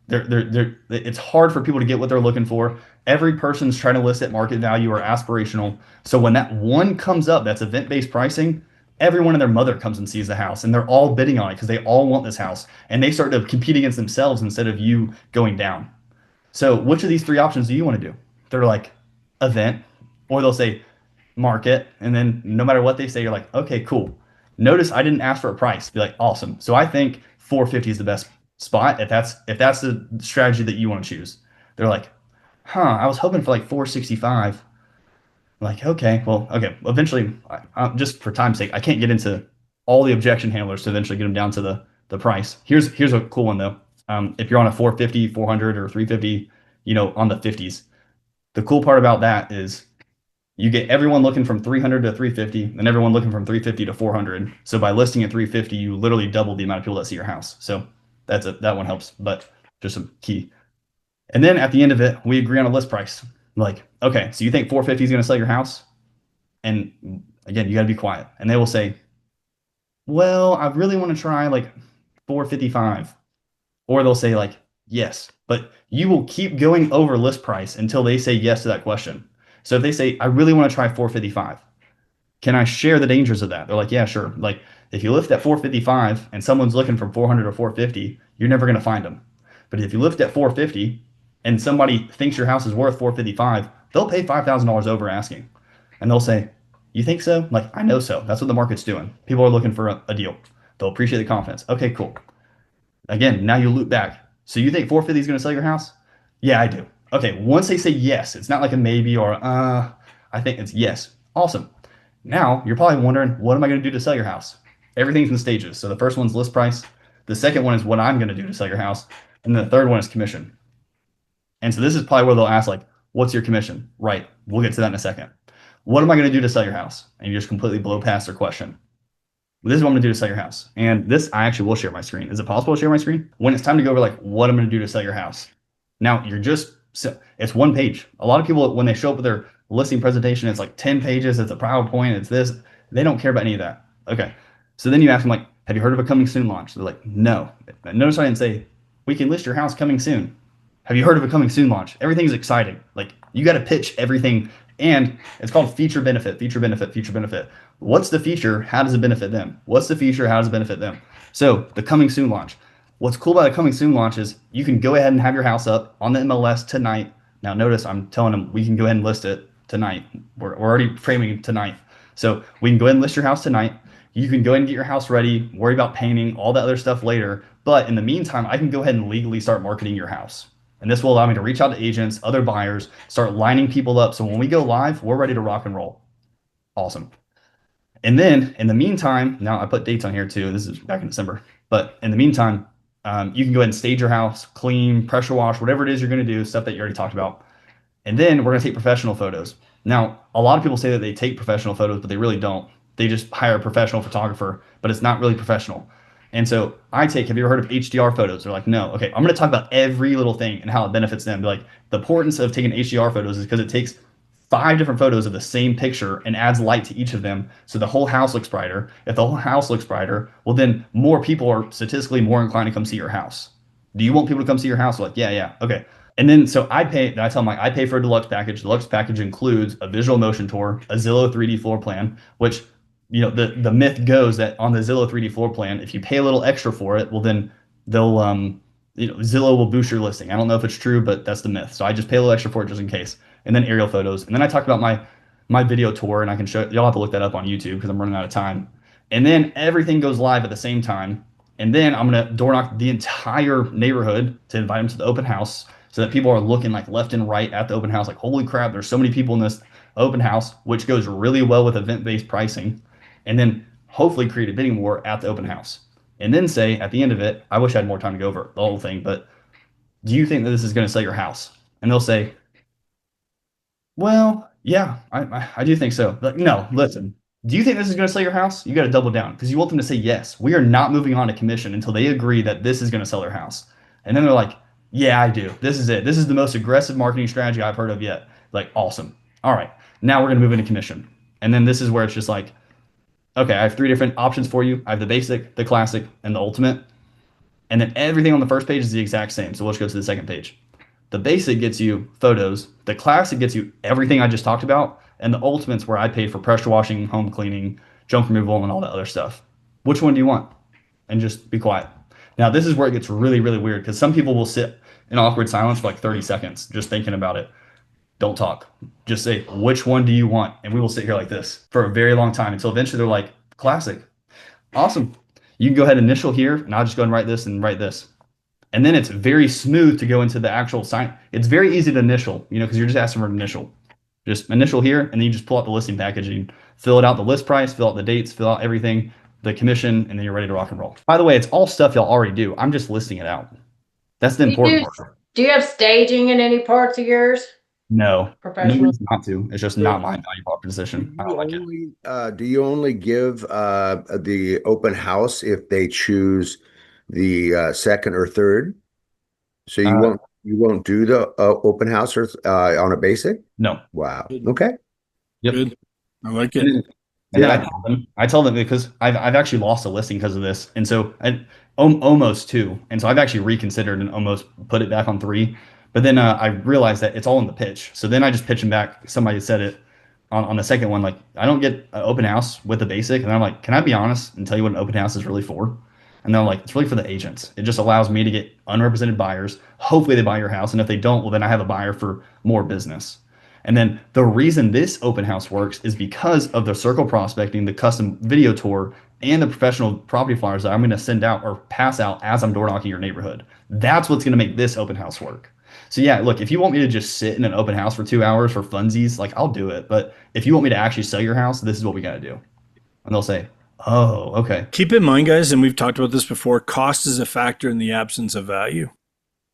It's hard for people to get what they're looking for. Every person's trying to list at market value or aspirational. So when that one comes up, that's event-based pricing, everyone and their mother comes and sees the house and they're all bidding on it because they all want this house and they start to compete against themselves instead of you going down. So which of these three options do you want to do? They're like event, or they'll say market. And then no matter what they say, you're like, okay, cool. Notice I didn't ask for a price. Be like, awesome. So I think 450 is the best spot if that's the strategy that you want to choose. They're like, I was hoping for like 465. Like, okay, well, okay. Eventually, just for time's sake, I can't get into all the objection handlers to eventually get them down to the price. Here's a cool one though. If you're on a 450, 400, or 350, on the 50s, the cool part about that is you get everyone looking from 300 to 350 and everyone looking from 350 to 400. So by listing at 350, you literally double the amount of people that see your house. So that one helps, but just some key. And then at the end of it, we agree on a list price. Like, okay, so you think 450 is going to sell your house? And again, you got to be quiet. And they will say, well, I really want to try like 455. Or they'll say like, yes, but you will keep going over list price until they say yes to that question. So if they say, I really want to try 455, can I share the dangers of that? They're like, yeah, sure. Like if you lift at 455 and someone's looking from 400 or 450, you're never going to find them. But if you lift at 450 and somebody thinks your house is worth 455, they'll pay $5,000 over asking. And they'll say, you think so? Like, I know so. That's what the market's doing. People are looking for a deal. They'll appreciate the confidence. Okay, cool. Again, now you loop back. So you think 450 is going to sell your house? Yeah, I do. Okay, once they say yes, it's not like a maybe or I think it's yes. Awesome. Now you're probably wondering, what am I going to do to sell your house? Everything's in stages. So the first one's list price. The second one is what I'm going to do to sell your house. And the third one is commission. And so this is probably where they'll ask like, what's your commission? Right. We'll get to that in a second. What am I going to do to sell your house? And you just completely blow past their question. This is what I'm going to do to sell your house. And this, I actually will share my screen. Is it possible to share my screen? When it's time to go over like what I'm going to do to sell your house. Now it's one page. A lot of people, when they show up with their listing presentation, it's like 10 pages. It's a PowerPoint. It's this. They don't care about any of that. Okay. So then you ask them like, have you heard of a coming soon launch? They're like, no. Notice I didn't say, we can list your house coming soon. Have you heard of a coming soon launch? Everything's exciting. Like you got to pitch everything. And it's called feature benefit, feature benefit, feature benefit. What's the feature? How does it benefit them? What's the feature? How does it benefit them? So the coming soon launch. What's cool about the coming soon launch is you can go ahead and have your house up on the MLS tonight. Now notice I'm telling them we can go ahead and list it tonight. We're already framing tonight. So we can go ahead and list your house tonight. You can go ahead and get your house ready, worry about painting, all that other stuff later. But in the meantime, I can go ahead and legally start marketing your house. And this will allow me to reach out to agents, other buyers, start lining people up. So when we go live, we're ready to rock and roll. Awesome. And then in the meantime, now I put dates on here too. This is back in December. But in the meantime, you can go ahead and stage your house, clean, pressure wash, whatever it is you're going to do, stuff that you already talked about. And then we're going to take professional photos. Now, a lot of people say that they take professional photos, but they really don't. They just hire a professional photographer, but it's not really professional. And so have you ever heard of HDR photos? They're like, no. Okay, I'm going to talk about every little thing and how it benefits them. Be like, the importance of taking HDR photos is because it takes 5 different photos of the same picture and adds light to each of them. So the whole house looks brighter. If the whole house looks brighter, well, then more people are statistically more inclined to come see your house. Do you want people to come see your house? Like, yeah. Okay. And then so I tell them like I pay for a deluxe package. Deluxe package includes a visual motion tour, a Zillow 3D floor plan, which the myth goes that on the Zillow 3D floor plan, if you pay a little extra for it, well then they'll Zillow will boost your listing. I don't know if it's true, but that's the myth. So I just pay a little extra for it just in case. And then aerial photos. And then I talk about my video tour, and I can show y'all have to look that up on YouTube because I'm running out of time. And then everything goes live at the same time. And then I'm gonna door knock the entire neighborhood to invite them to the open house so that people are looking like left and right at the open house, like, holy crap, there's so many people in this open house, which goes really well with event-based pricing. And then hopefully create a bidding war at the open house. And then say at the end of it, I wish I had more time to go over the whole thing, but do you think that this is going to sell your house? And they'll say, well, yeah, I do think so. Like, no, listen, do you think this is going to sell your house? You got to double down because you want them to say yes. We are not moving on to commission until they agree that this is going to sell their house. And then they're like, yeah, I do. This is it. This is the most aggressive marketing strategy I've heard of yet. Like, awesome. All right, now we're going to move into commission. And then this is where it's just like, okay, I have 3 different options for you. I have the basic, the classic, and the ultimate. And then everything on the first page is the exact same. So let's go to the second page. The basic gets you photos. The classic gets you everything I just talked about. And the ultimate's where I pay for pressure washing, home cleaning, junk removal, and all that other stuff. Which one do you want? And just be quiet. Now, this is where it gets really, really weird because some people will sit in awkward silence for like 30 seconds just thinking about it. Don't talk. Just say, which one do you want? And we will sit here like this for a very long time until eventually they're like, classic. Awesome. You can go ahead and initial here, and I'll just go and write this and write this. And then it's very smooth to go into the actual sign. It's very easy to initial, because you're just asking for an initial. Just initial here, and then you just pull out the listing package and fill it out, the list price, fill out the dates, fill out everything, the commission, and then you're ready to rock and roll. By the way, it's all stuff y'all already do. I'm just listing it out. That's the important part. Do you have staging in any parts of yours? No, Professional? no reason not to. It's just not my value proposition. I don't like it. Do you only give the open house if they choose the second or third? So you won't do the open house or on a basic? No. Wow. Okay. Yep. Good. I like it. And then I tell them because I've actually lost a listing because of this, and so almost 2, and so I've actually reconsidered and almost put it back on 3. But then I realized that it's all in the pitch. So then I just pitch them back. Somebody said it on the second one, like, I don't get an open house with the basic. And I'm like, can I be honest and tell you what an open house is really for? And they're like, it's really for the agents. It just allows me to get unrepresented buyers. Hopefully they buy your house. And if they don't, well, then I have a buyer for more business. And then the reason this open house works is because of the circle prospecting, the custom video tour, and the professional property flyers that I'm going to send out or pass out as I'm door knocking your neighborhood. That's what's going to make this open house work. So yeah, look, if you want me to just sit in an open house for 2 hours for funsies, like, I'll do it. But if you want me to actually sell your house, this is what we got to do. And they'll say, oh, okay. Keep in mind, guys, and we've talked about this before, cost is a factor in the absence of value.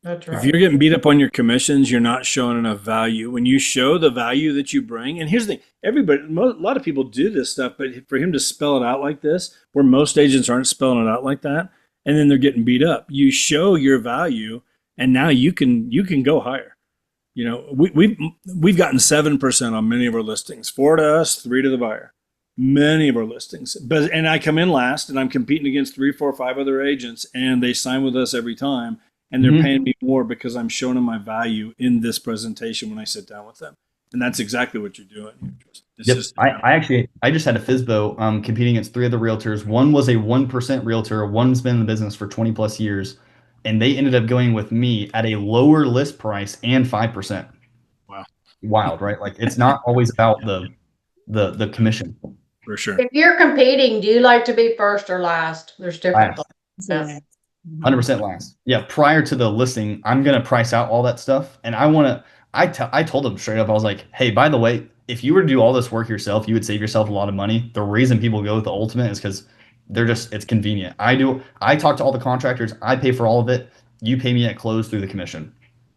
That's right. If you're getting beat up on your commissions, you're not showing enough value. When you show the value that you bring, and here's the thing, a lot of people do this stuff, but for him to spell it out like this, where most agents aren't spelling it out like that, and then they're getting beat up, you show your value, and now you can go higher. We've gotten 7% on many of our listings, 4 to us, 3 to the buyer. Many of our listings, and I come in last, and I'm competing against 3, 4, 5 other agents, and they sign with us every time, and they're paying me more because I'm showing them my value in this presentation when I sit down with them, and that's exactly what you're doing. I just had a FSBO competing against 3 other realtors. One was a 1% realtor. One's been in the business for 20 plus years. And they ended up going with me at a lower list price and 5%. Wow. Wild, right? Like, it's not always about the commission. For sure. If you're competing, do you like to be first or last? There's different. Last. 100% last. Yeah. Prior to the listing, I'm going to price out all that stuff. And I told them straight up, I was like, hey, by the way, if you were to do all this work yourself, you would save yourself a lot of money. The reason people go with the ultimate is because it's convenient. I talk to all the contractors. I pay for all of it. You pay me at close through the commission.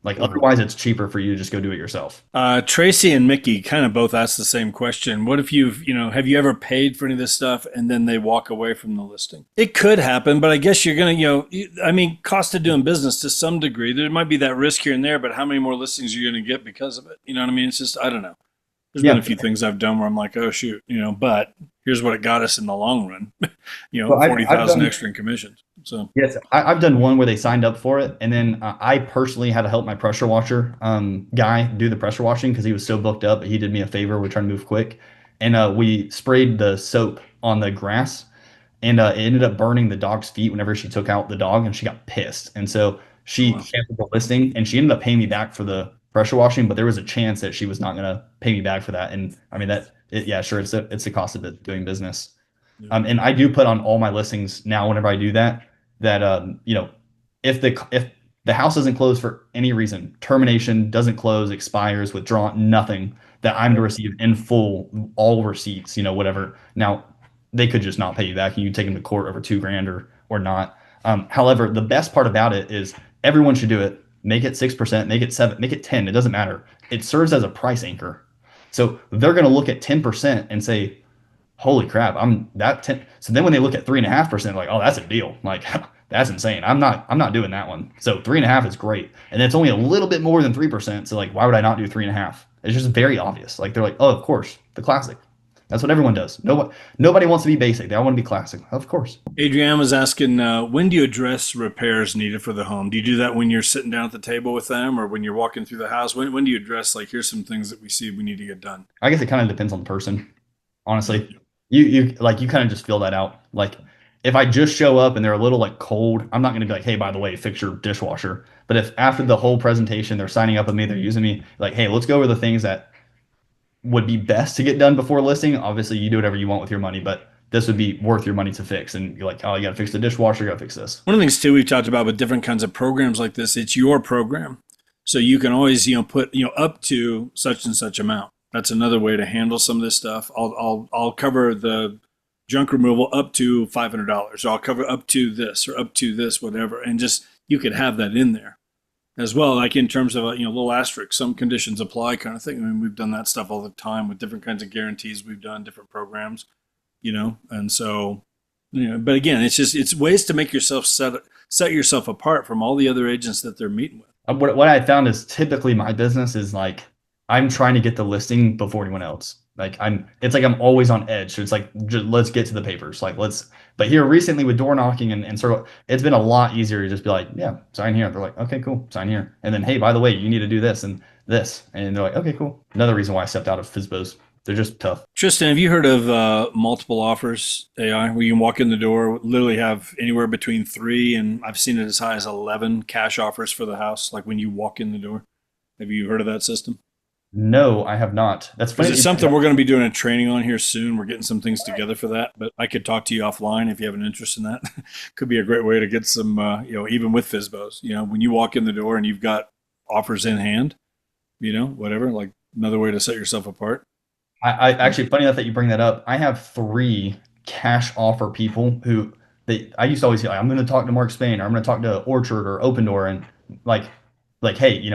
Like otherwise it's cheaper for you to just go do it yourself. Tracy and Mickey kind of both asked the same question. What if have you ever paid for any of this stuff and then they walk away from the listing? It could happen, but I guess you're going to, cost of doing business to some degree. There might be that risk here and there, but how many more listings are you going to get because of it? You know what I mean? It's just, I don't know. There's been a few things I've done where I'm like, oh shoot, but here's what it got us in the long run, Well, 40,000 extra in commissions. So yes, I've done one where they signed up for it, and then I personally had to help my pressure washer guy do the pressure washing because he was so booked up. He did me a favor. We're trying to move quick, and we sprayed the soap on the grass, and it ended up burning the dog's feet whenever she took out the dog, and she got pissed, and so she canceled the listing, and she ended up paying me back for the pressure washing, but there was a chance that she was not going to pay me back for that, and I mean it's the cost of doing business. And I do put on all my listings now whenever I do that if the house doesn't close for any reason, termination, doesn't close, expires, withdrawn, nothing, that I'm to receive in full all receipts, whatever. Now they could just not pay you back and you take them to court over $2,000 or not. However, the best part about it is everyone should do it. Make it 6%, make it 7%, make it 10%. It doesn't matter. It serves as a price anchor. So they're going to look at 10% and say, holy crap, I'm that 10. So then when they look at 3.5%, like, oh, that's a deal. Like, that's insane. I'm not doing that one. So 3.5 is great. And it's only a little bit more than 3%. So like, why would I not do 3.5? It's just very obvious. Like, they're like, oh, of course, the classic. That's what everyone does. Nobody wants to be basic. They all want to be classic. Of course. Adrienne was asking, when do you address repairs needed for the home? Do you do that when you're sitting down at the table with them or when you're walking through the house? When do you address, like, here's some things that we see we need to get done? I guess it kind of depends on the person, honestly. You kind of just feel that out. Like, if I just show up and they're a little like cold, I'm not going to be like, hey, by the way, fix your dishwasher. But if after the whole presentation, they're signing up with me, they're using me, like, hey, let's go over the things that would be best to get done before listing. Obviously, you do whatever you want with your money, but this would be worth your money to fix. And you're like, oh, you got to fix the dishwasher, you got to fix this. One of the things too we've talked about with different kinds of programs like this, it's your program, so you can always put up to such and such amount. That's another way to handle some of this stuff. I'll cover the junk removal up to $500, or I'll cover up to this or up to this, whatever, and just you could have that in there as well, like in terms of a little asterisk, some conditions apply kind of thing. I mean, we've done that stuff all the time with different kinds of guarantees. We've done different programs, and so but again, it's ways to make yourself set yourself apart from all the other agents that they're meeting with. What I found is typically my business is like I'm trying to get the listing before anyone else. Like it's like I'm always on edge. So it's like, just, let's get to the papers. Like but here recently with door knocking and sort of, it's been a lot easier to just be like, yeah, sign here. They're like, okay, cool, sign here. And then, hey, by the way, you need to do this and this. And they're like, okay, cool. Another reason why I stepped out of FSBOs. They're just tough. Tristan, have you heard of multiple offers AI, where you can walk in the door, literally have anywhere between 3 and I've seen it as high as 11 cash offers for the house, like when you walk in the door? Have you heard of that system? No, I have not. That's funny. It's something we're going to be doing a training on here soon. We're getting some things together for that, but I could talk to you offline if you have an interest in that. Could be a great way to get some, even with FSBOs, when you walk in the door and you've got offers in hand, whatever, like another way to set yourself apart. I actually, funny enough that you bring that up. I have 3 cash offer people who I used to always say, I'm going to talk to Mark Spain, or I'm going to talk to Orchard or Open Door, and like, hey,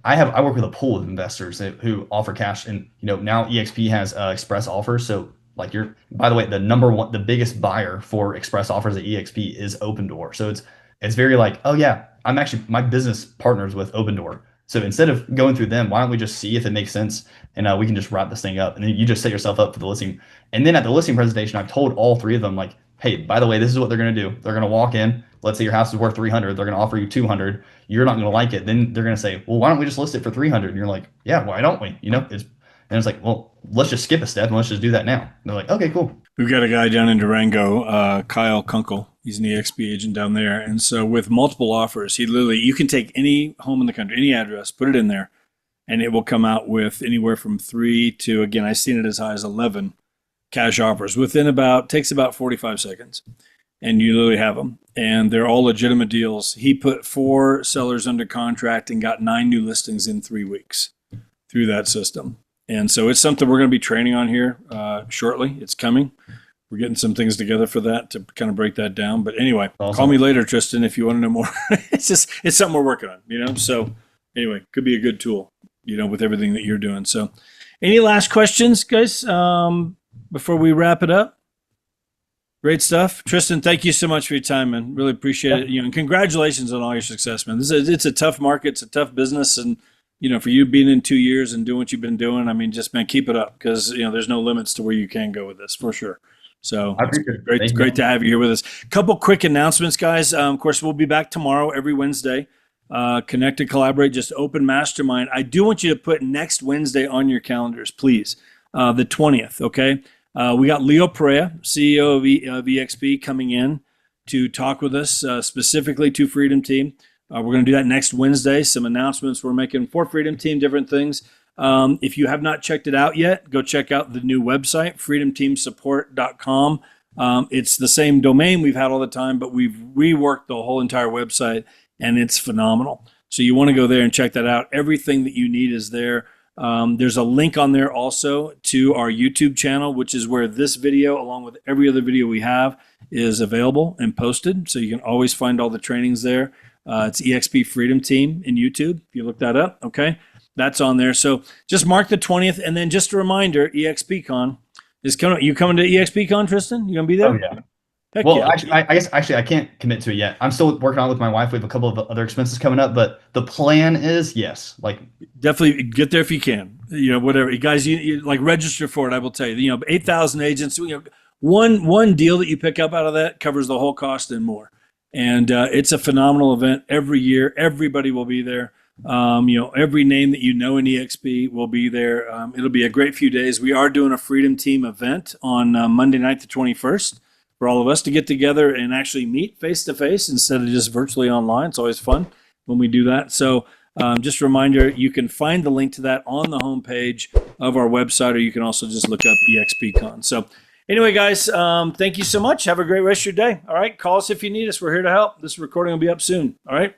I work with a pool of investors who offer cash, and now EXP has express offers. So like by the way, the biggest buyer for express offers at EXP is Open Door. So it's very like, oh yeah, my business partners with Open Door. So instead of going through them, why don't we just see if it makes sense, and we can just wrap this thing up, and then you just set yourself up for the listing. And then at the listing presentation, I've told all 3 of them, like, hey, by the way, this is what they're going to do. They're going to walk in. Let's say your house is worth 300. They're going to offer you 200. You're not going to like it. Then they're going to say, well, why don't we just list it for 300? And you're like, yeah, why don't we? It's like, well, let's just skip a step and let's just do that now. And they're like, okay, cool. We've got a guy down in Durango, Kyle Kunkel. He's an EXP agent down there. And so with multiple offers, you can take any home in the country, any address, put it in there, and it will come out with anywhere from 3 to, again, I've seen it as high as 11 cash offers takes about 45 seconds. And you literally have them, and they're all legitimate deals. He put 4 sellers under contract and got 9 new listings in 3 weeks through that system. And so it's something we're going to be training on here shortly. It's coming. We're getting some things together for that to kind of break that down. But anyway, awesome. Call me later, Tristan, if you want to know more. It's something we're working on, So anyway, could be a good tool, with everything that you're doing. So any last questions, guys, before we wrap it up? Great stuff. Tristan, thank you so much for your time, man. Really appreciate it. And congratulations on all your success, man. It's a tough market. It's a tough business. And, for you being in 2 years and doing what you've been doing, I mean, just, man, keep it up because, there's no limits to where you can go with this for sure. So it's great to have you here with us. Couple quick announcements, guys. Of course, we'll be back tomorrow every Wednesday. Connect to Collaborate, just open mastermind. I do want you to put next Wednesday on your calendars, please. The 20th, okay? We got Leo Perea, CEO of EXP, coming in to talk with us specifically to Freedom Team. We're going to do that next Wednesday. Some announcements we're making for Freedom Team, different things. If you have not checked it out yet, go check out the new website, freedomteamsupport.com. It's the same domain we've had all the time, but we've reworked the whole entire website, and it's phenomenal. So you want to go there and check that out. Everything that you need is there. There's a link on there also to our YouTube channel, which is where this video, along with every other video we have, is available and posted. So you can always find all the trainings there. It's EXP Freedom Team in YouTube. If you look that up, okay, that's on there. So just mark the 20th, and then just a reminder, EXPCon is coming. You coming to EXPCon, Tristan? You gonna be there? Oh yeah. Heck well, yeah. actually, I guess I can't commit to it yet. I'm still working on it with my wife. We have a couple of other expenses coming up, but the plan is yes. Like definitely get there if you can. Whatever, you guys, you like register for it. I will tell you. 8,000 agents. One deal that you pick up out of that covers the whole cost and more. And it's a phenomenal event every year. Everybody will be there. Every name that in EXP will be there. It'll be a great few days. We are doing a Freedom Team event on Monday night, the 21st. For all of us to get together and actually meet face to face instead of just virtually online. It's always fun when we do that. So just a reminder, you can find the link to that on the homepage of our website, or you can also just look up EXPCon. So anyway, guys, thank you so much. Have a great rest of your day. All right. Call us if you need us. We're here to help. This recording will be up soon. All right.